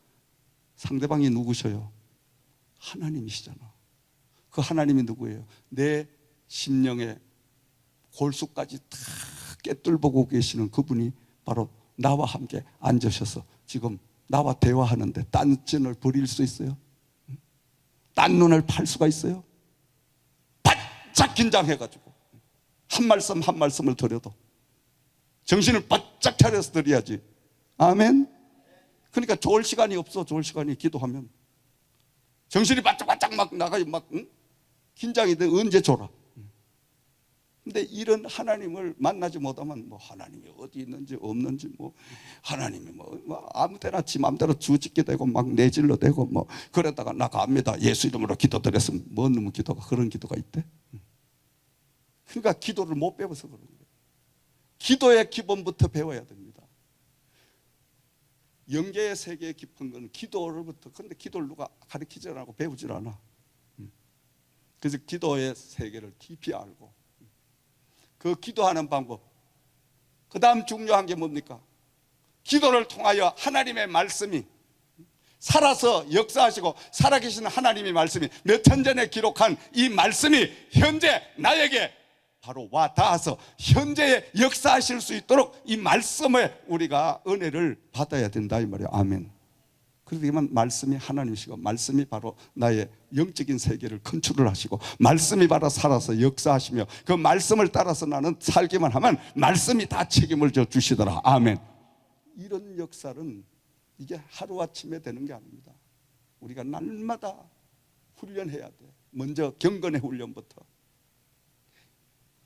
상대방이 누구셔요? 하나님이시잖아. 그 하나님이 누구예요? 내 심령의 골수까지 다 꿰뚫보고 계시는 그분이 바로 나와 함께 앉으셔서 지금 나와 대화하는데 딴짓을 벌일 수 있어요? 딴 눈을 팔 수가 있어요? 바짝 긴장해가지고 한 말씀 한 말씀을 드려도 정신을 바짝 차려서 드려야지. 아멘. 그러니까 좋을 시간이 없어. 좋을 시간이 기도하면 정신이 바짝바짝 막 나가요. 막 긴장이 돼. 언제 졸아? 근데 이런 하나님을 만나지 못하면 뭐 하나님이 어디 있는지 없는지 뭐 하나님이 뭐 아무 때나 지 마음대로 주짓게 되고 막 내질러 대고 뭐 그러다가 나 갑니다 예수 이름으로 기도드렸으면 뭔 놈의 기도가 그런 기도가 있대? 그러니까 기도를 못 배워서 그런 거예요. 기도의 기본부터 배워야 됩니다. 영계의 세계에 깊은 건 기도로부터. 근데 기도를 누가 가르치지 않고 배우질 않아. 그래서 기도의 세계를 깊이 알고 그 기도하는 방법, 그 다음 중요한 게 뭡니까? 기도를 통하여 하나님의 말씀이 살아서 역사하시고 살아계신 하나님의 말씀이 몇 천 전에 기록한 이 말씀이 현재 나에게 바로 와 닿아서 현재에 역사하실 수 있도록 이 말씀에 우리가 은혜를 받아야 된다 이 말이에요. 아멘. 그러면 말씀이 하나님이시고 말씀이 바로 나의 영적인 세계를 컨트롤 하시고 말씀이 바로 살아서 역사하시며 그 말씀을 따라서 나는 살기만 하면 말씀이 다 책임을 져 주시더라. 아멘. 이런 역사는 이게 하루아침에 되는 게 아닙니다. 우리가 날마다 훈련해야 돼. 먼저 경건의 훈련부터.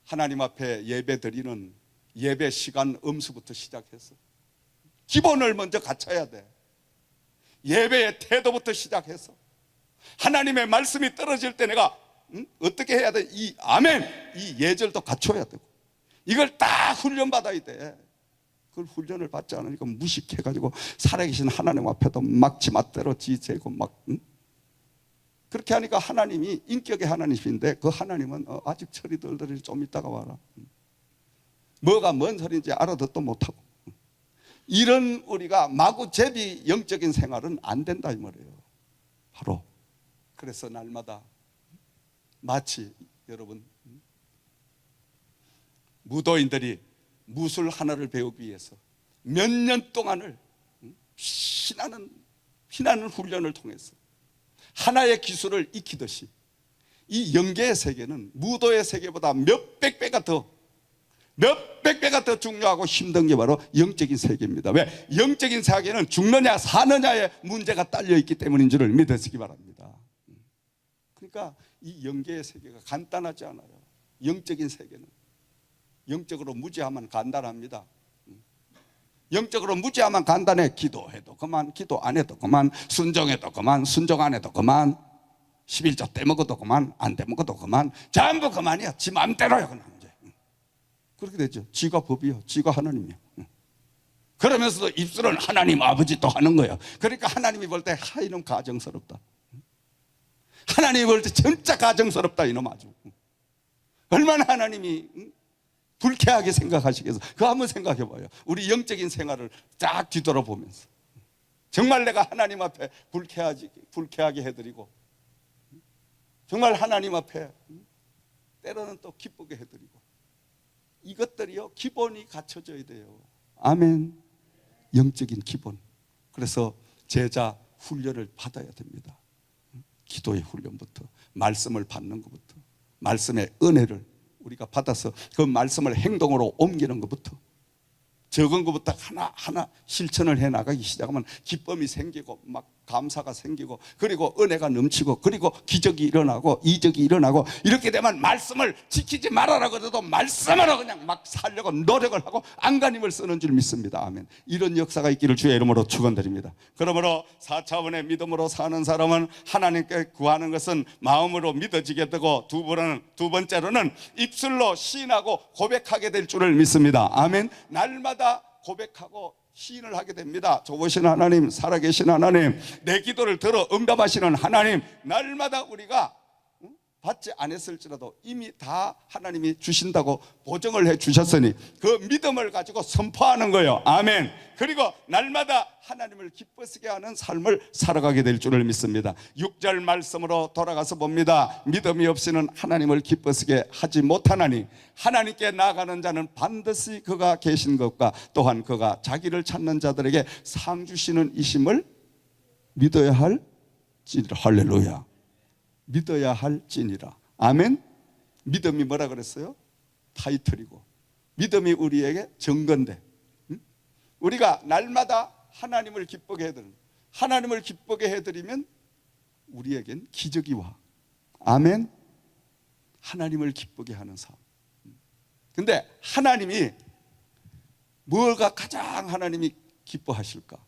하나님 앞에 예배 드리는 예배 시간 음수부터 시작해서 기본을 먼저 갖춰야 돼. 예배의 태도부터 시작해서 하나님의 말씀이 떨어질 때 내가 어떻게 해야 돼? 이 아멘, 이 예절도 갖춰야 되고 이걸 다 훈련받아야 돼. 그걸 훈련을 받지 않으니까 무식해가지고 살아계신 하나님 앞에도 막 지맛대로 지재고 막 그렇게 하니까 하나님이 인격의 하나님인데 그 하나님은 아직 철이 덜덜이 좀 있다가 와라. 뭐가 뭔 소리인지 알아듣도 못하고 이런 우리가 마구제비 영적인 생활은 안 된다 이 말이에요. 바로 그래서 날마다 마치 여러분 무도인들이 무술 하나를 배우기 위해서 몇 년 동안을 피나는 훈련을 통해서 하나의 기술을 익히듯이 이 영계의 세계는 무도의 세계보다 몇백 배가 더 중요하고 힘든 게 바로 영적인 세계입니다. 왜? 영적인 세계는 죽느냐 사느냐의 문제가 딸려 있기 때문인 줄을 믿으시기 바랍니다. 그러니까 이 영계의 세계가 간단하지 않아요. 영적인 세계는 영적으로 무지하면 간단합니다. 영적으로 무지하면 간단해. 기도해도 그만, 기도 안 해도 그만, 순종해도 그만, 순종 안 해도 그만, 11조 떼먹어도 그만, 안 떼먹어도 그만, 전부 그만이야. 지 마음대로요. 그냥 이제 그렇게 되죠. 지가 법이요, 지가 하나님이요. 그러면서도 입술은 하나님 아버지 또 하는 거예요. 그러니까 하나님이 볼 때 이놈 가정스럽다. 하나님이 볼 때 진짜 가정스럽다 이놈 아주. 얼마나 하나님이 불쾌하게 생각하시겠어. 그거 한번 생각해 봐요. 우리 영적인 생활을 쫙 뒤돌아보면서 정말 내가 하나님 앞에 불쾌하게 해드리고, 정말 하나님 앞에 때로는 또 기쁘게 해드리고, 이것들이요 기본이 갖춰져야 돼요. 아멘. 영적인 기본. 그래서 제자 훈련을 받아야 됩니다. 기도의 훈련부터, 말씀을 받는 것부터, 말씀의 은혜를 우리가 받아서 그 말씀을 행동으로 옮기는 것부터, 적은 것부터 하나하나 실천을 해나가기 시작하면 기쁨이 생기고 막 감사가 생기고, 그리고 은혜가 넘치고, 그리고 기적이 일어나고 이적이 일어나고, 이렇게 되면 말씀을 지키지 말아라 그래도 말씀으로 그냥 막 살려고 노력을 하고 안간힘을 쓰는 줄 믿습니다. 아멘. 이런 역사가 있기를 주의 이름으로 축원드립니다. 그러므로 4차원의 믿음으로 사는 사람은 하나님께 구하는 것은 마음으로 믿어지게 되고, 두 번째로는 입술로 시인하고 고백하게 될 줄을 믿습니다. 아멘. 날마다 고백하고 시인을 하게 됩니다. 좋으신 하나님, 살아계신 하나님, 내 기도를 들어 응답하시는 하나님, 날마다 우리가 받지 않았을지라도 이미 다 하나님이 주신다고 보증을 해 주셨으니 그 믿음을 가지고 선포하는 거예요. 아멘. 그리고 날마다 하나님을 기쁘시게 하는 삶을 살아가게 될 줄을 믿습니다. 6절 말씀으로 돌아가서 봅니다. 믿음이 없이는 하나님을 기쁘시게 하지 못하나니 하나님께 나아가는 자는 반드시 그가 계신 것과 또한 그가 자기를 찾는 자들에게 상 주시는 이심을 믿어야 할지니라. 할렐루야. 믿어야 할지니라. 아멘. 믿음이 뭐라 그랬어요? 타이틀이고, 믿음이 우리에게 증거인데, 우리가 날마다 하나님을 기쁘게 해드리는, 하나님을 기쁘게 해드리면 우리에겐 기적이 와. 아멘. 하나님을 기쁘게 하는 삶. 근데 하나님이 뭐가 가장 하나님이 기뻐하실까?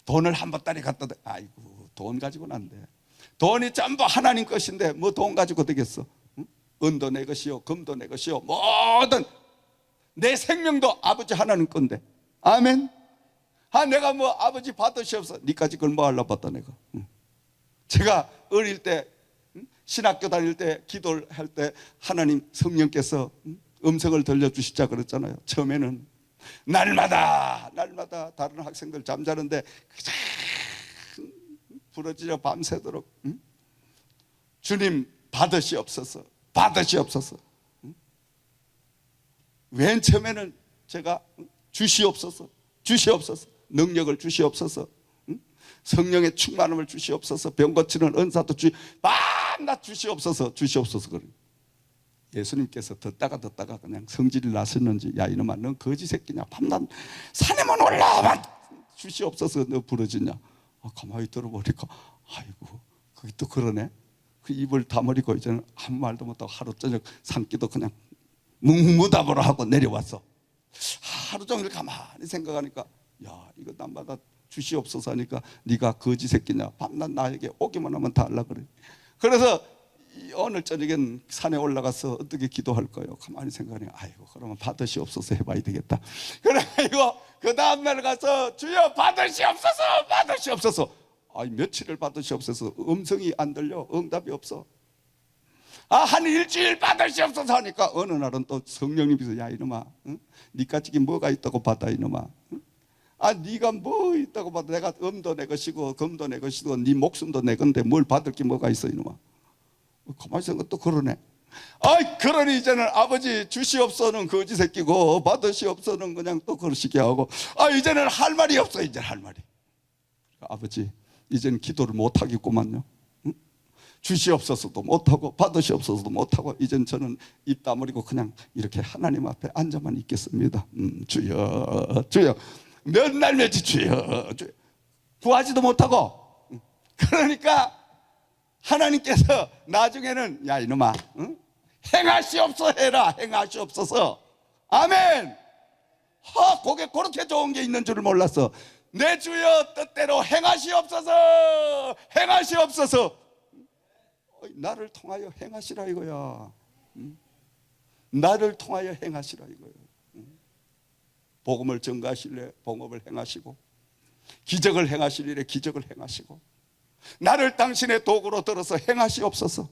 돈을 한 보따리 갖다 대. 아이고, 돈 가지고는 안 돼. 돈이 전부 하나님 것인데 뭐 돈 가지고 되겠어? 은도 내 것이요, 금도 내 것이요, 모든 내 생명도 아버지 하나님 건데. 아멘. 내가 뭐 아버지 받으시옵소서. 니까지 그걸 뭐 하려고 받다 내가. 제가 어릴 때 신학교 다닐 때 기도를 할 때 하나님 성령께서 음성을 들려주시자 그랬잖아요. 처음에는 날마다 다른 학생들 잠자는데 부러지려 밤새도록 주님 받으시옵소서, 받으시옵소서. 맨 처음에는 제가 주시옵소서, 주시옵소서, 능력을 주시옵소서, 성령의 충만함을 주시옵소서, 병 고치는 은사도 밤낮 주시옵소서, 주시옵소서. 그래. 예수님께서 듣다가 그냥 성질이 나셨는지, 야 이놈아 넌 거지 새끼냐, 밤낮 산에만 올라와만 주시옵소서 너 부러지냐. 가만히 들어보니까 아이고 그게 또 그러네. 그 입을 다물고 이제는 아무 말도 못하고 하루 저녁 산기도 그냥 묵묵무답으로 하고 내려왔어. 하루 종일 가만히 생각하니까, 야 이거 남마다 주시옵소서 하니까 네가 거지 새끼냐, 밤낮 나에게 오기만 하면 다 하려고 그래. 그래서 오늘 저녁엔 산에 올라가서 어떻게 기도할 거예요? 가만히 생각하니까 아이고 그러면 받으시옵소서 해봐야 되겠다. 그래가지고 그 다음날 가서 주여 받으시옵소서, 받으시옵소서. 며칠을 받으시옵소서. 음성이 안 들려, 응답이 없어. 한 일주일 받으시옵소서 하니까 어느 날은 또 성령님께서, 야 이놈아, 니까지기 뭐가 있다고 받아 이놈아. 네가 뭐 있다고 받아. 내가 음도 내 것이고 금도 내 것이고 네 목숨도 내 건데 뭘 받을 게 뭐가 있어 이놈아. 가만히 생각하면 또 그러네. 그러니 이제는 아버지 주시옵소서는 거지 새끼고 받으시옵소서는 그냥 또 그러시게 하고, 이제는 할 말이 없어. 이제 할 말이. 아버지 이제는 기도를 못하겠구만요. 주시옵소서도 못하고 받으시옵소서도 못하고 이제는 저는 입 다물고 그냥 이렇게 하나님 앞에 앉아만 있겠습니다. 주여 주여 몇 날 며칠 주여 주여. 구하지도 못하고. 그러니까 하나님께서 나중에는 야 이놈아, 응? 행하시옵소서 해라. 행하시옵소서. 아멘. 그게 그렇게 좋은 게 있는 줄 몰랐어. 내 주여 뜻대로 행하시옵소서. 행하시옵소서. 나를 통하여 행하시라 이거야. 나를 통하여 행하시라 이거야. 복음을 전가하실래 복음을 행하시고, 기적을 행하실 일에 기적을 행하시고, 나를 당신의 도구로 들어서 행하시옵소서.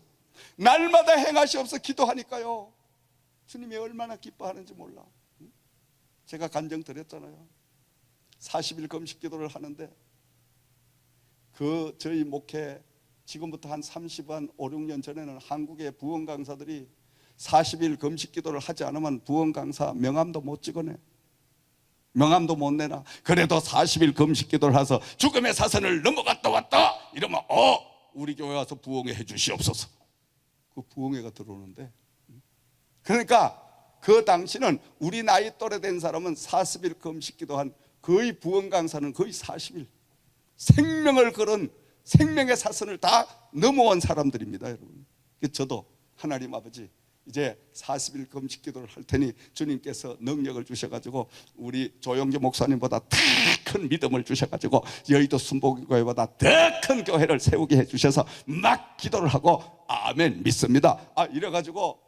날마다 행하시옵소서 기도하니까요, 주님이 얼마나 기뻐하는지 몰라. 제가 간증 드렸잖아요. 40일 금식 기도를 하는데 저희 목회 지금부터 한 30한 5, 6년 전에는 한국의 부흥 강사들이 40일 금식 기도를 하지 않으면 부흥 강사 명함도 못 찍어내. 명함도 못 내나. 그래도 40일 금식 기도를 해서 죽음의 사선을 넘어갔다 왔다 이러면 우리 교회 와서 부흥회 해 주시옵소서. 그 부흥회가 들어오는데, 그러니까 그 당시는 우리 나이 또래 된 사람은 40일 금식 기도한 거의 부흥 강사는 거의 40일 생명을 걸은 생명의 사선을 다 넘어온 사람들입니다, 여러분. 저도 하나님 아버지 이제 40일 금식 기도를 할 테니 주님께서 능력을 주셔가지고 우리 조영주 목사님보다 더 큰 믿음을 주셔가지고 여의도 순복음교회보다 더 큰 교회를 세우게 해주셔서 막 기도를 하고 아멘 믿습니다. 이래가지고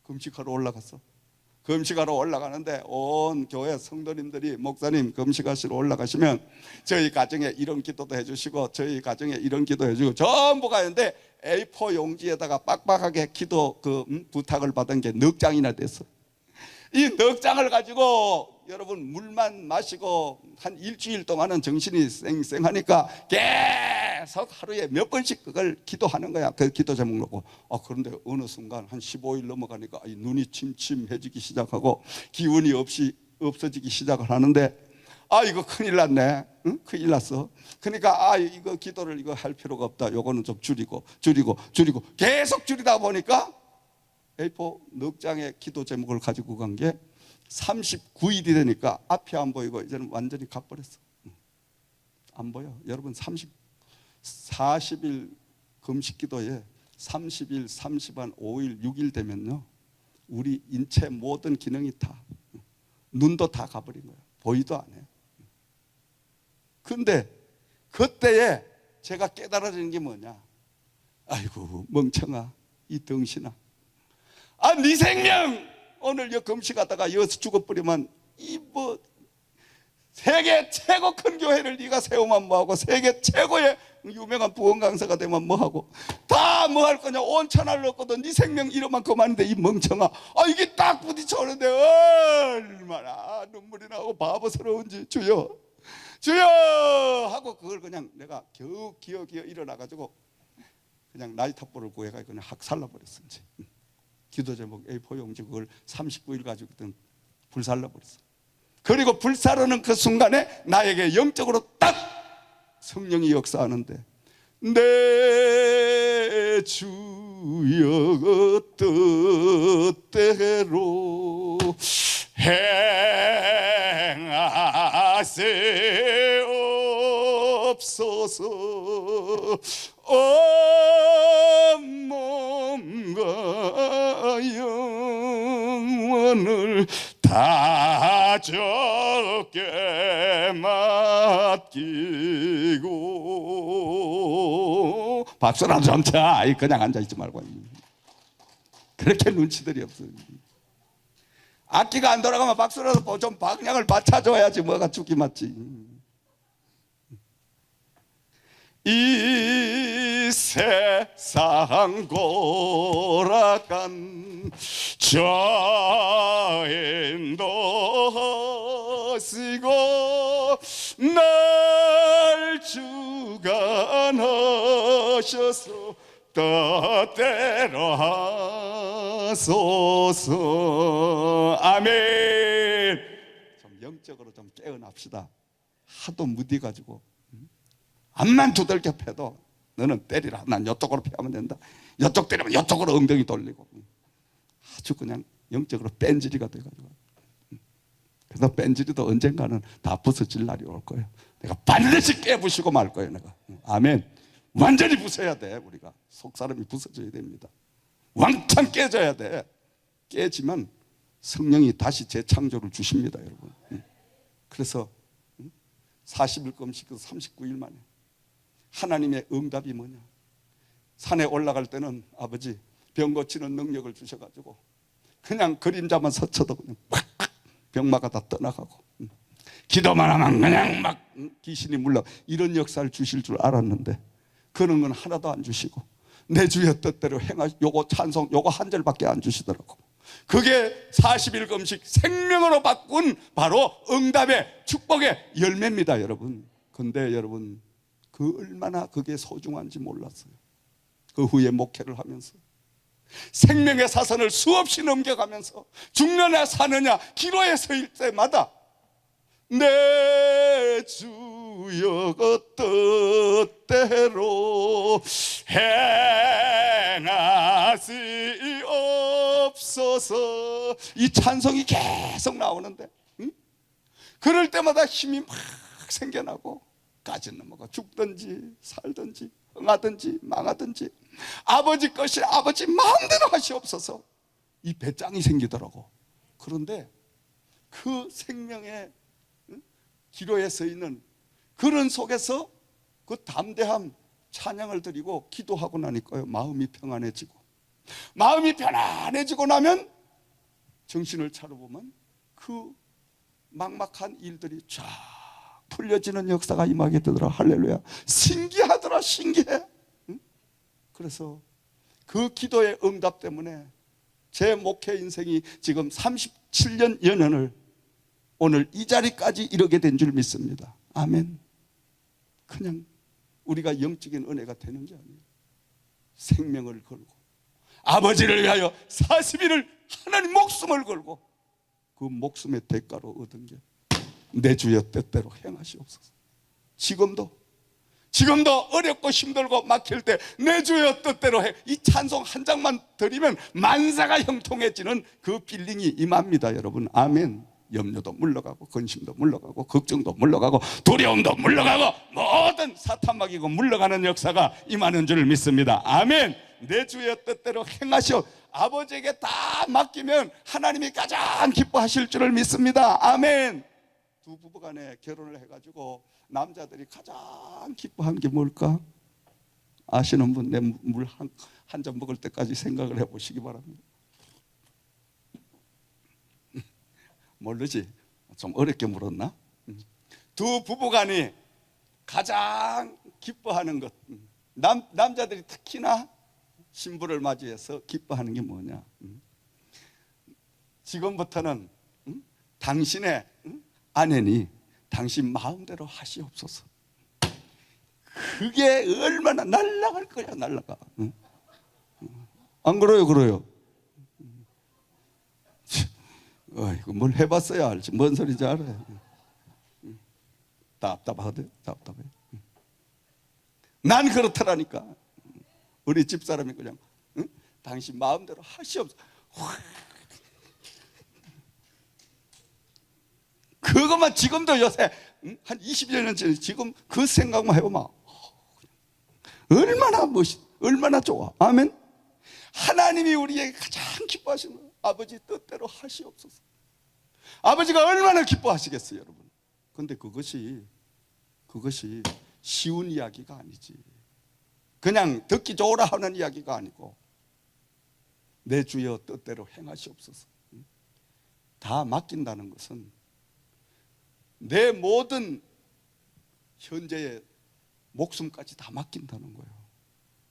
금식하러 올라갔어. 금식하러 올라가는데 온 교회 성도님들이 목사님 금식하시러 올라가시면 저희 가정에 이런 기도도 해주시고 저희 가정에 이런 기도 해주고 전부 가는데 A4 용지에다가 빡빡하게 기도 부탁을 받은 게 넉 장이나 됐어. 이 넉 장을 가지고 여러분 물만 마시고 한 일주일 동안은 정신이 쌩쌩하니까 계속 하루에 몇 번씩 그걸 기도하는 거야. 그 기도 제목 놓고. 그런데 어느 순간 한 15일 넘어가니까 눈이 침침해지기 시작하고 기운이 없어지기 시작을 하는데 이거 큰일 났네. 응? 큰일 났어. 그러니까 이거 기도를 이거 할 필요가 없다. 요거는 좀 줄이고 계속 줄이다 보니까 A4 넉 장의 기도 제목을 가지고 간 게 39일이 되니까 앞이 안 보이고 이제는 완전히 가버렸어. 안 보여. 여러분 40일 금식 기도에 30일, 30한 5일, 6일 되면요 우리 인체 모든 기능이 다, 눈도 다 가버린 거예요. 보이도 안 해요. 근데 그때에 제가 깨달아지는 게 뭐냐, 아이고 멍청아 이 덩신아, 네 생명 오늘 여 금식하다가 여기서 죽어버리면 세계 최고 큰 교회를 네가 세우면 뭐하고 세계 최고의 유명한 부흥 강사가 되면 뭐하고 다 뭐 할 거냐, 온 천하를 얻거든 네 생명 이러면 그만인데 이 멍청아. 이게 딱 부딪혀오는데 얼마나 눈물이 나고 바보스러운지. 주여 하고 그걸 그냥 내가 겨우 기어 일어나가지고 그냥 나이탑볼을 구해가지고 그냥 확 살라버렸어. 이제 기도 제목 A4 용지 그걸 39일 가지고 불살라버렸어. 그리고 불사르는 그 순간에 나에게 영적으로 딱 성령이 역사하는데, 내 주여 뜻대로 행하세옵소서. 온 몸과 영혼을 다 적게 맡기고. 박수나 좀 쳐. 그냥 앉아있지 말고. 그렇게 눈치들이 없어. 악기가 안 돌아가면 박수라도 좀 방향을 맞춰줘야지 뭐가 죽기 맞지. 이 세상 고락간 저인도 하시고 날 주관하셔서 뜻대로 하소서. 아멘. 좀 영적으로 좀 깨어납시다. 하도 무디가지고 암만 두들겨 패도 너는 때리라. 난 이쪽으로 패하면 된다. 이쪽 때리면 이쪽으로 엉덩이 돌리고. 아주 그냥 영적으로 뺀질이가 돼가지고. 그래서 뺀질이도 언젠가는 다 부서질 날이 올 거예요. 내가 반드시 깨부시고 말 거예요. 내가. 아멘. 완전히 부숴야 돼. 우리가 속사람이 부서져야 됩니다. 왕창 깨져야 돼. 깨지면 성령이 다시 재창조를 주십니다, 여러분. 그래서 40일 금식 39일 만에 하나님의 응답이 뭐냐? 산에 올라갈 때는 아버지 병 고치는 능력을 주셔가지고 그냥 그림자만 스쳐도 그냥 팍 병마가 다 떠나가고, 기도만 하면 그냥 막 귀신이 물러, 이런 역사를 주실 줄 알았는데 그런 건 하나도 안 주시고 내 주의 뜻대로 행하시, 요거 찬송 요거 한 절밖에 안 주시더라고. 그게 40일 금식 생명으로 바꾼 바로 응답의 축복의 열매입니다, 여러분. 근데 여러분, 그 얼마나 그게 소중한지 몰랐어요. 그 후에 목회를 하면서 생명의 사선을 수없이 넘겨가면서 죽느냐 사느냐 기로에 서일 때마다 내 주여 그 뜻대로 행하시옵소서, 이 찬송이 계속 나오는데, 그럴 때마다 힘이 막 생겨나고 까지 넘어가 죽든지 살든지 흥하든지 망하든지 아버지 것이 아버지 마음대로 하시옵소서, 이 배짱이 생기더라고. 그런데 그 생명의 기로에 서 있는 그런 속에서 그 담대함 찬양을 드리고 기도하고 나니까요, 마음이 평안해지고, 마음이 편안해지고 나면 정신을 차려보면 그 막막한 일들이 쫙 풀려지는 역사가 임하게 되더라. 할렐루야. 신기하더라. 신기해. 그래서 그 기도의 응답 때문에 제 목회 인생이 지금 37년 연연을 오늘 이 자리까지 이르게 된 줄 믿습니다. 아멘. 그냥 우리가 영적인 은혜가 되는 게 아니에요. 생명을 걸고 아버지를 위하여 40일을 하나님 목숨을 걸고 그 목숨의 대가로 얻은 게 내 주의 뜻대로 행하시옵소서. 지금도 어렵고 힘들고 막힐 때 내 주의 뜻대로 해, 이 찬송 한 장만 드리면 만사가 형통해지는 그 필링이 임합니다, 여러분. 아멘. 염려도 물러가고 근심도 물러가고 걱정도 물러가고 두려움도 물러가고 모든 사탄 막이고 물러가는 역사가 임하는 줄 믿습니다. 아멘. 내 주의 뜻대로 행하시오. 아버지에게 다 맡기면 하나님이 가장 기뻐하실 줄을 믿습니다. 아멘. 두 부부간에 결혼을 해가지고 남자들이 가장 기뻐한 게 뭘까? 아시는 분, 내 물 한 잔 먹을 때까지 생각을 해보시기 바랍니다. 모르지? 좀 어렵게 물었나? 두 부부간이 가장 기뻐하는 것, 남자들이 특히나 신부를 맞이해서 기뻐하는 게 뭐냐? 지금부터는 당신의 아내니 당신 마음대로 하시옵소서. 그게 얼마나 날아갈 거야, 날아가. 안 그래요? 그래요? 이거 뭘 해봤어야 알지. 뭔 소리인지 알아요. 답답하대. 답답해. 난 그렇더라니까. 우리 집사람이 그냥 당신 마음대로 하시옵소서. 그것만 지금도 요새 한 20여 년 전에 지금 그 생각만 해보면 얼마나 좋아. 아멘. 하나님이 우리에게 가장 기뻐하시는 거예요. 아버지 뜻대로 하시옵소서. 아버지가 얼마나 기뻐하시겠어요, 여러분. 근데 그것이 쉬운 이야기가 아니지. 그냥 듣기 좋으라 하는 이야기가 아니고 내 주여 뜻대로 행하시옵소서. 다 맡긴다는 것은 내 모든 현재의 목숨까지 다 맡긴다는 거예요.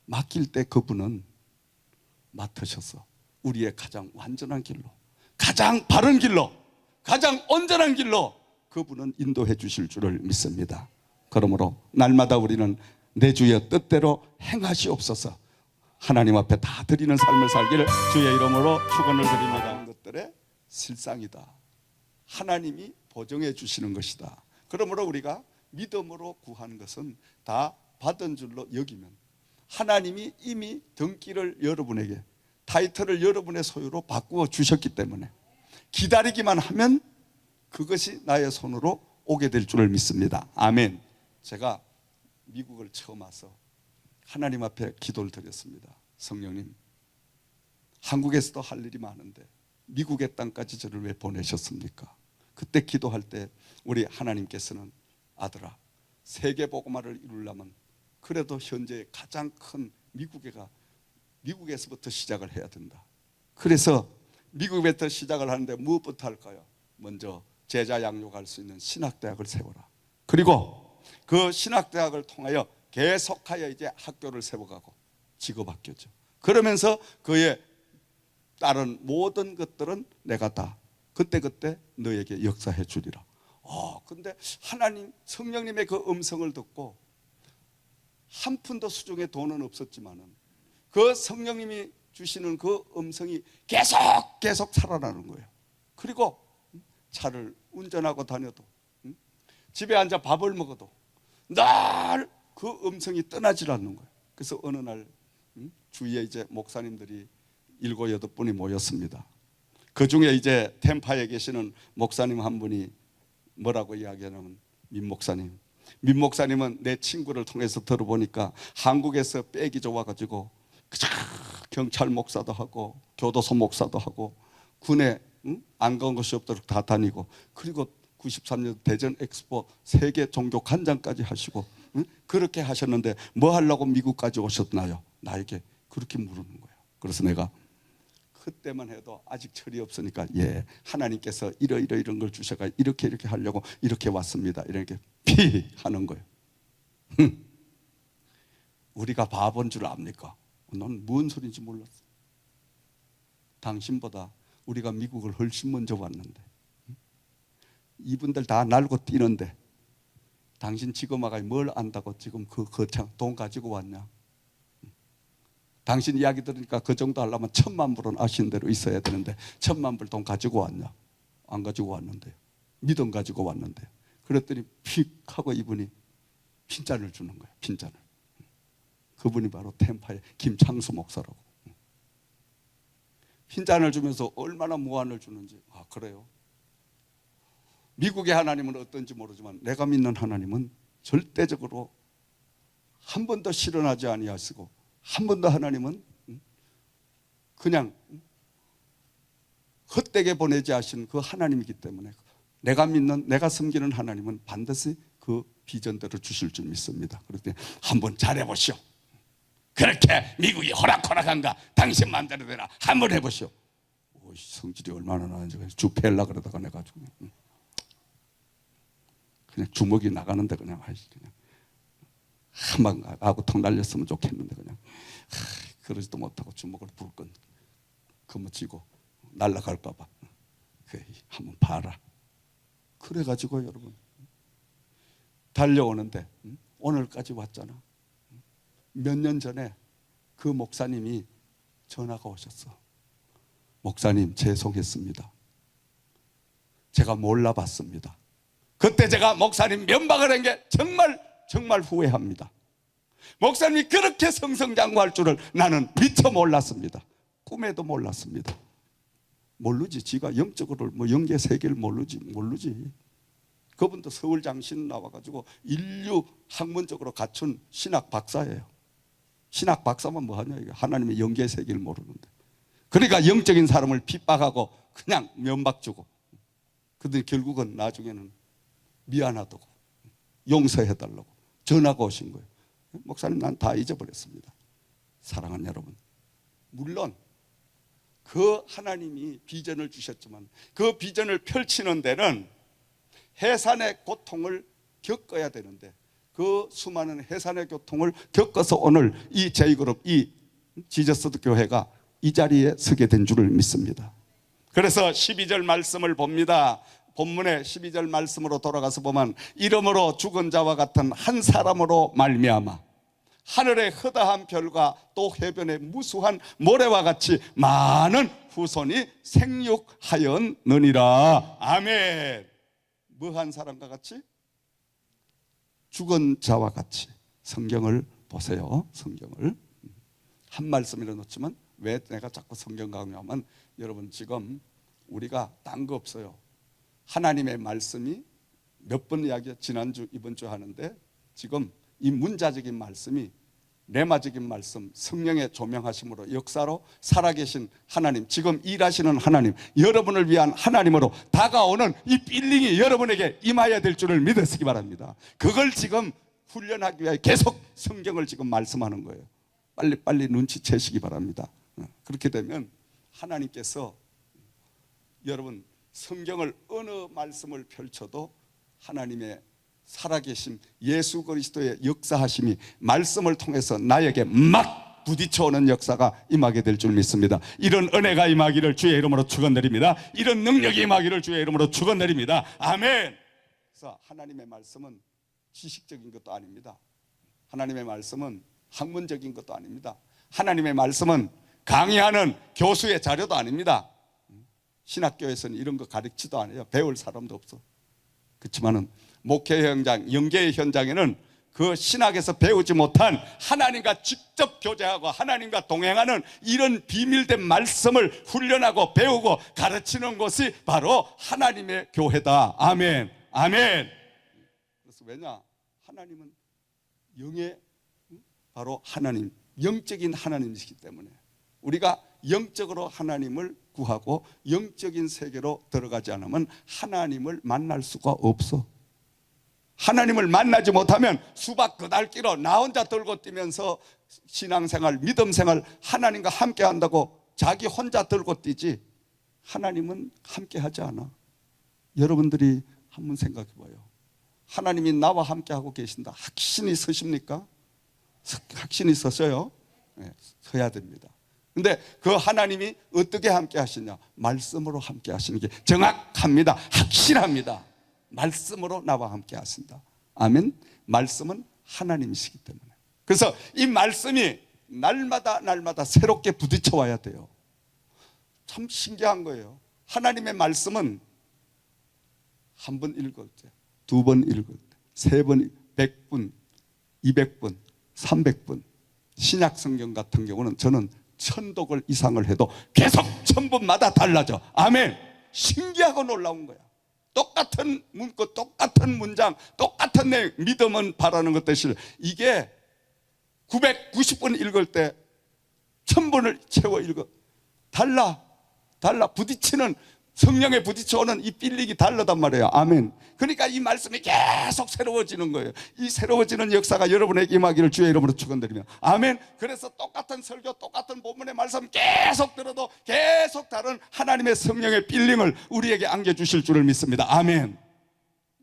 맡길 때 그분은 맡으셔서 우리의 가장 완전한 길로, 가장 바른 길로, 가장 온전한 길로 그분은 인도해 주실 줄을 믿습니다. 그러므로 날마다 우리는 내 주의 뜻대로 행하시옵소서. 하나님 앞에 다 드리는 삶을 살기를 주의 이름으로 축원을 드립니다. 것들의 실상이다. 하나님이 보정해 주시는 것이다. 그러므로 우리가 믿음으로 구하는 것은 다 받은 줄로 여기면 하나님이 이미 등기를 여러분에게, 타이틀을 여러분의 소유로 바꾸어 주셨기 때문에 기다리기만 하면 그것이 나의 손으로 오게 될 줄을 믿습니다. 아멘. 제가 미국을 처음 와서 하나님 앞에 기도를 드렸습니다. 성령님, 한국에서도 할 일이 많은데 미국의 땅까지 저를 왜 보내셨습니까? 그때 기도할 때 우리 하나님께서는 아들아, 세계복음화를 이루려면 그래도 현재 가장 큰 미국에서부터 시작을 해야 된다. 그래서 미국에부터 시작을 하는데 무엇부터 할까요? 먼저 제자 양육할 수 있는 신학대학을 세워라. 그리고 그 신학대학을 통하여 계속하여 이제 학교를 세워가고 직업학교죠. 그러면서 그의 다른 모든 것들은 내가 다 그때그때 너에게 역사해 주리라. 근데 하나님 성령님의 그 음성을 듣고 한 푼도 수중에 돈은 없었지만은 그 성령님이 주시는 그 음성이 계속 살아나는 거예요. 그리고 차를 운전하고 다녀도 집에 앉아 밥을 먹어도 늘 그 음성이 떠나질 않는 거예요. 그래서 어느 날 주위에 이제 목사님들이 7, 8분이 모였습니다. 그 중에 이제 템파에 계시는 목사님 한 분이 뭐라고 이야기하냐면 민 목사님은 내 친구를 통해서 들어보니까 한국에서 빽이 좋아가지고 경찰 목사도 하고 교도소 목사도 하고 군에 안 간 것이 없도록 다 다니고 그리고 93년 대전 엑스포 세계 종교 관장까지 하시고 그렇게 하셨는데 뭐 하려고 미국까지 오셨나요? 나에게 그렇게 물으는 거예요. 그래서 내가 그때만 해도 아직 철이 없으니까 하나님께서 이런 걸 주셔가 이렇게 하려고 이렇게 왔습니다. 이렇게 피 하는 거예요. 우리가 바본 줄 압니까? 넌 뭔 소리인지 몰랐어. 당신보다 우리가 미국을 훨씬 먼저 왔는데 이분들 다 날고 뛰는데 당신 지금아가 뭘 안다고 지금 그 거창 돈 가지고 왔냐? 당신 이야기 들으니까 그 정도 하려면 1,000만 불은 아시는 대로 있어야 되는데 1,000만 불 돈 가지고 왔냐? 안 가지고 왔는데 믿음 가지고 왔는데 그랬더니 픽 하고 이분이 핀잔을 주는 거예요. 핀잔을. 그분이 바로 템파의 김창수 목사라고. 핀잔을 주면서 얼마나 무한을 주는지. 그래요? 미국의 하나님은 어떤지 모르지만 내가 믿는 하나님은 절대적으로 한 번도 실현하지 아니하시고 한 번도 하나님은 그냥 헛되게 보내지 하신 그 하나님이기 때문에 내가 믿는 내가 섬기는 하나님은 반드시 그 비전대로 주실 줄 믿습니다. 그렇게 한번 잘해보시오. 그렇게 미국이 호락호락한가? 당신 마음대로 되나? 한번 해보시오. 성질이 얼마나 나는지 주패하려고 그러다가 내가 그냥 주먹이 나가는데 그냥 한방 하고 턱 날렸으면 좋겠는데 그냥 그러지도 못하고 주먹을 불끈 거머쥐고 날아갈까 봐 한번 봐라. 그래가지고 여러분 달려오는데 오늘까지 왔잖아. 몇 년 전에 그 목사님이 전화가 오셨어. 목사님 죄송했습니다. 제가 몰라봤습니다. 그때 제가 목사님 면박을 한 게 정말 후회합니다. 목사님이 그렇게 성성장구할 줄을 나는 미처 몰랐습니다. 꿈에도 몰랐습니다. 모르지. 지가 영적으로 영계 세계를 모르지. 그분도 서울 장신 나와가지고 인류 학문적으로 갖춘 신학 박사예요. 신학 박사만 뭐하냐? 하나님의 영계 세계를 모르는데. 그러니까 영적인 사람을 핍박하고 그냥 면박 주고. 그들이 결국은 나중에는 미안하다고 용서해달라고 전화가 오신 거예요. 목사님 난 다 잊어버렸습니다. 사랑하는 여러분, 물론 그 하나님이 비전을 주셨지만 그 비전을 펼치는 데는 해산의 고통을 겪어야 되는데 그 수많은 해산의 고통을 겪어서 오늘 이 제이그룹 이 지저스드 교회가 이 자리에 서게 된 줄을 믿습니다. 그래서 12절 말씀을 봅니다. 본문의 12절 말씀으로 돌아가서 보면 이름으로 죽은 자와 같은 한 사람으로 말미암아 하늘의 허다한 별과 또 해변의 무수한 모래와 같이 많은 후손이 생육하였느니라. 아멘. 뭐한 사람과 같이? 죽은 자와 같이. 성경을 보세요. 성경을 한 말씀이라 놓지만 왜 내가 자꾸 성경 강요하면 여러분 지금 우리가 딴 거 없어요. 하나님의 말씀이 몇 번 이야기 지난주 이번 주 하는데 지금 이 문자적인 말씀이 레마적인 말씀, 성령의 조명하심으로 역사로 살아계신 하나님, 지금 일하시는 하나님, 여러분을 위한 하나님으로 다가오는 이 빌링이 여러분에게 임하여야 될 줄을 믿으시기 바랍니다. 그걸 지금 훈련하기 위해 계속 성경을 지금 말씀하는 거예요. 빨리 눈치채시기 바랍니다. 그렇게 되면 하나님께서 여러분 성경을 어느 말씀을 펼쳐도 하나님의 살아계심, 예수 그리스도의 역사하심이 말씀을 통해서 나에게 막 부딪혀오는 역사가 임하게 될 줄 믿습니다. 이런 은혜가 임하기를 주의 이름으로 축원드립니다. 이런 능력이 임하기를 주의 이름으로 축원드립니다. 아멘. 그래서 하나님의 말씀은 지식적인 것도 아닙니다. 하나님의 말씀은 학문적인 것도 아닙니다. 하나님의 말씀은 강의하는 교수의 자료도 아닙니다. 신학교에서는 이런 거 가르치도 안 해요. 배울 사람도 없어. 그렇지만은 목회 현장, 영계의 현장에는 그 신학에서 배우지 못한 하나님과 직접 교제하고 하나님과 동행하는 이런 비밀된 말씀을 훈련하고 배우고 가르치는 것이 바로 하나님의 교회다. 아멘. 아멘. 그래서 왜냐? 하나님은 영의 바로 하나님, 영적인 하나님이시기 때문에 우리가 영적으로 하나님을 구하고 영적인 세계로 들어가지 않으면 하나님을 만날 수가 없어. 하나님을 만나지 못하면 수박 그달기로 나 혼자 들고 뛰면서 신앙생활, 믿음생활 하나님과 함께 한다고 자기 혼자 들고 뛰지 하나님은 함께 하지 않아. 여러분들이 한번 생각해 봐요. 하나님이 나와 함께 하고 계신다. 확신이 서십니까? 확신이 서셔요? 네, 서야 됩니다. 근데 그 하나님이 어떻게 함께 하시냐? 말씀으로 함께 하시는 게 정확합니다. 확실합니다. 말씀으로 나와 함께 하신다. 아멘. 말씀은 하나님이시기 때문에. 그래서 이 말씀이 날마다 새롭게 부딪혀 와야 돼요. 참 신기한 거예요. 하나님의 말씀은 한 번 읽을 때, 두 번 읽을 때, 세 번, 100분, 200분, 300분. 신약 성경 같은 경우는 저는 1000독을 이상을 해도 계속 1000번마다 달라져. 아멘. 신기하고 놀라운 거야. 똑같은 문구, 똑같은 문장, 똑같은 내 믿음은 바라는 것 대신 이게 990번 읽을 때 1000번을 채워 읽어. 달라 부딪히는 성령에 부딪혀오는 이 빌릭이 다르단 말이에요. 아멘. 그러니까 이 말씀이 계속 새로워지는 거예요. 이 새로워지는 역사가 여러분에게 임하기를 주의 이름으로 축원드리며 아멘. 그래서 똑같은 설교, 똑같은 본문의 말씀 계속 들어도 계속 다른 하나님의 성령의 빌링을 우리에게 안겨주실 줄을 믿습니다. 아멘.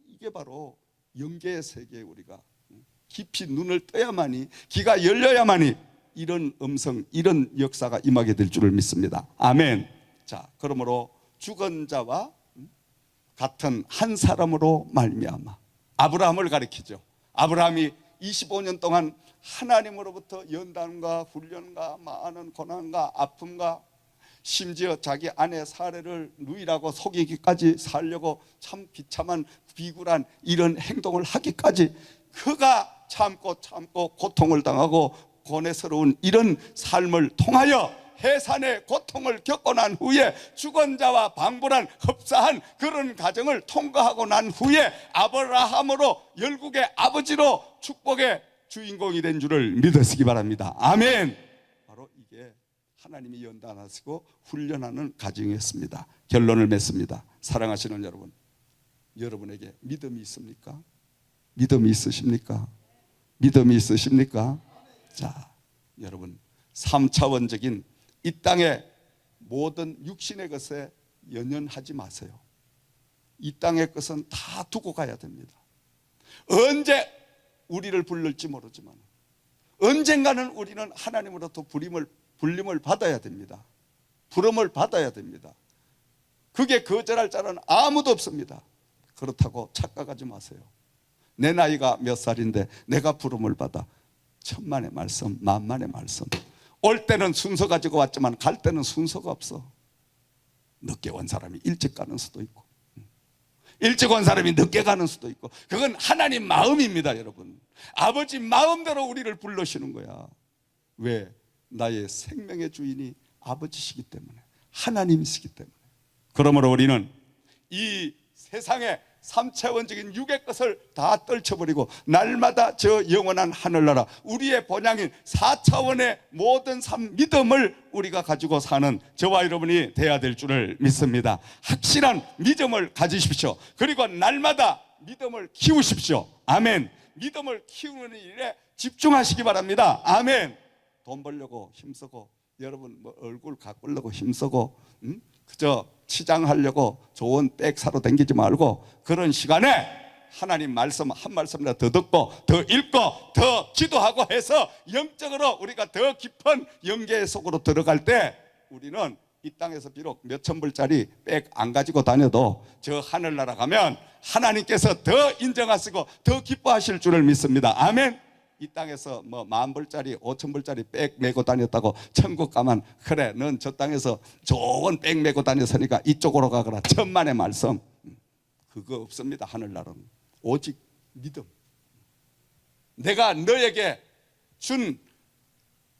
이게 바로 영계의 세계에 우리가 깊이 눈을 떠야만이, 귀가 열려야만이 이런 음성, 이런 역사가 임하게 될 줄을 믿습니다. 아멘. 자, 그러므로 죽은 자와 같은 한 사람으로 말미암아 아브라함을 가리키죠. 아브라함이 25년 동안 하나님으로부터 연단과 훈련과 많은 고난과 아픔과 심지어 자기 아내 사례를 누이라고 속이기까지 살려고 참 비참한 비굴한 이런 행동을 하기까지 그가 참고 고통을 당하고 고뇌스러운 이런 삶을 통하여 해산의 고통을 겪고 난 후에 죽은 자와 방불한 흡사한 그런 과정을 통과하고 난 후에 아브라함으로 열국의 아버지로 축복의 주인공이 된 줄을 믿으시기 바랍니다. 아멘. 바로 이게 하나님이 연단하시고 훈련하는 과정이었습니다. 결론을 맺습니다. 사랑하시는 여러분, 여러분에게 믿음이 있습니까? 믿음이 있으십니까? 믿음이 있으십니까? 자, 여러분 3차원적인 이 땅의 모든 육신의 것에 연연하지 마세요. 이 땅의 것은 다 두고 가야 됩니다. 언제 우리를 부를지 모르지만 언젠가는 우리는 하나님으로부터 불림을 받아야 됩니다. 부름을 받아야 됩니다. 그게 거절할 자는 아무도 없습니다. 그렇다고 착각하지 마세요. 내 나이가 몇 살인데 내가 부름을 받아. 천만의 말씀, 만만의 말씀. 올 때는 순서 가지고 왔지만 갈 때는 순서가 없어. 늦게 온 사람이 일찍 가는 수도 있고 일찍 온 사람이 늦게 가는 수도 있고 그건 하나님 마음입니다. 여러분, 아버지 마음대로 우리를 부르시는 거야. 왜? 나의 생명의 주인이 아버지시기 때문에, 하나님이시기 때문에. 그러므로 우리는 이 세상에 삼차원적인 육의 것을 다 떨쳐버리고 날마다 저 영원한 하늘나라 우리의 본향인 4차원의 모든 삶 믿음을 우리가 가지고 사는 저와 여러분이 돼야 될 줄을 믿습니다. 확실한 믿음을 가지십시오. 그리고 날마다 믿음을 키우십시오. 아멘. 믿음을 키우는 일에 집중하시기 바랍니다. 아멘. 돈 벌려고 힘쓰고 여러분 뭐 얼굴 가꾸려고 힘쓰고 그저 치장하려고 좋은 백 사러 다니지 말고 그런 시간에 하나님 말씀 한 말씀이라도 더 듣고 더 읽고 더 기도하고 해서 영적으로 우리가 더 깊은 영계 속으로 들어갈 때 우리는 이 땅에서 비록 몇천 불짜리 백 안 가지고 다녀도 저 하늘나라 가면 하나님께서 더 인정하시고 더 기뻐하실 줄을 믿습니다. 아멘. 이 땅에서 뭐 10,000불짜리 5,000불짜리 백 메고 다녔다고 천국 가면 그래 넌 저 땅에서 좋은 백 메고 다녔으니까 이쪽으로 가거라. 천만의 말씀 그거 없습니다. 하늘나라는 오직 믿음. 내가 너에게 준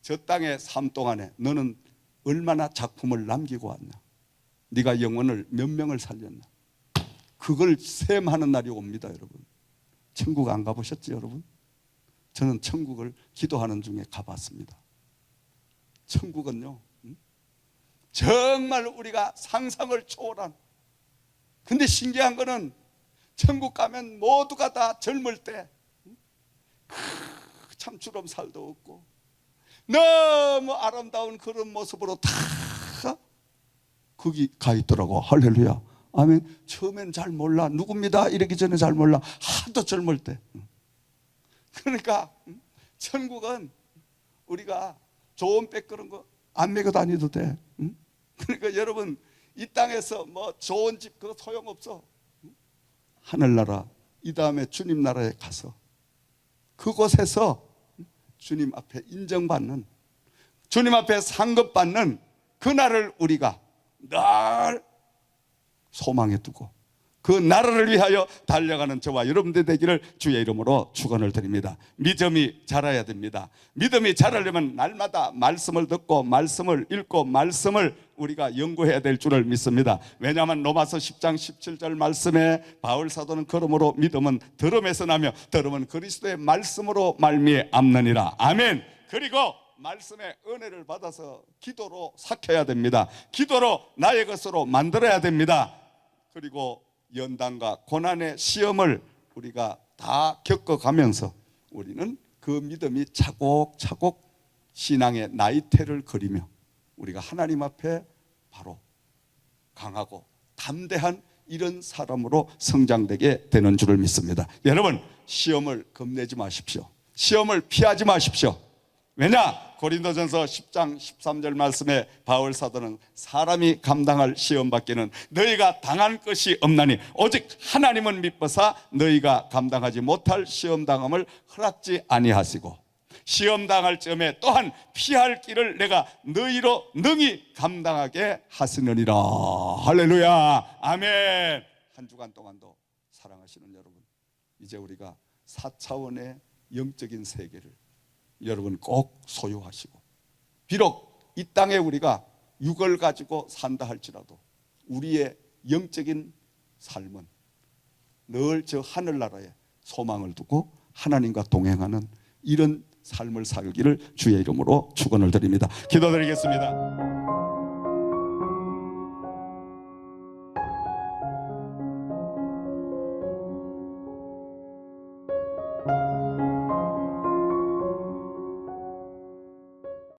저 땅의 삶 동안에 너는 얼마나 작품을 남기고 왔나. 네가 영혼을 몇 명을 살렸나. 그걸 셈하는 날이 옵니다. 여러분 천국 안 가보셨지 여러분? 저는 천국을 기도하는 중에 가봤습니다. 천국은요 정말 우리가 상상을 초월한, 근데 신기한 거는 천국 가면 모두가 다 젊을 때 참추럼 살도 없고 너무 아름다운 그런 모습으로 다 거기 가 있더라고. 할렐루야. 아멘. 처음엔 잘 몰라. 누굽니다 이러기 전에 잘 몰라. 하도 젊을 때. 그러니까 천국은 우리가 좋은 백 그런 거 안 메고 다니도 돼. 그러니까 여러분 이 땅에서 뭐 좋은 집 그거 소용없어. 하늘나라 이 다음에 주님 나라에 가서 그곳에서 주님 앞에 인정받는, 주님 앞에 상급받는 그날을 우리가 늘 소망에 두고 그 나라를 위하여 달려가는 저와 여러분들 되기를 주의 이름으로 축원을 드립니다. 믿음이 자라야 됩니다. 믿음이 자라려면 날마다 말씀을 듣고 말씀을 읽고 말씀을 우리가 연구해야 될 줄을 믿습니다. 왜냐하면 로마서 10장 17절 말씀에 바울 사도는 그러므로 믿음은 들음에서 나며 들음은 그리스도의 말씀으로 말미암느니라. 아멘. 그리고 말씀의 은혜를 받아서 기도로 삭혀야 됩니다. 기도로 나의 것으로 만들어야 됩니다. 그리고 연단과 고난의 시험을 우리가 다 겪어가면서 우리는 그 믿음이 차곡차곡 신앙의 나이테를 그리며 우리가 하나님 앞에 바로 강하고 담대한 이런 사람으로 성장되게 되는 줄을 믿습니다. 여러분 시험을 겁내지 마십시오. 시험을 피하지 마십시오. 왜냐? 고린도전서 10장 13절 말씀에 바울 사도는 사람이 감당할 시험 밖에는 너희가 당한 것이 없나니 오직 하나님은 미쁘사 너희가 감당하지 못할 시험 당함을 허락지 아니하시고 시험 당할 점에 또한 피할 길을 내가 너희로 능히 감당하게 하시느니라. 할렐루야. 아멘. 한 주간 동안도 사랑하시는 여러분, 이제 우리가 4차원의 영적인 세계를 여러분 꼭 소유하시고, 비록 이 땅에 우리가 육을 가지고 산다 할지라도 우리의 영적인 삶은 늘 저 하늘나라에 소망을 두고 하나님과 동행하는 이런 삶을 살기를 주의 이름으로 축원을 드립니다. 기도드리겠습니다.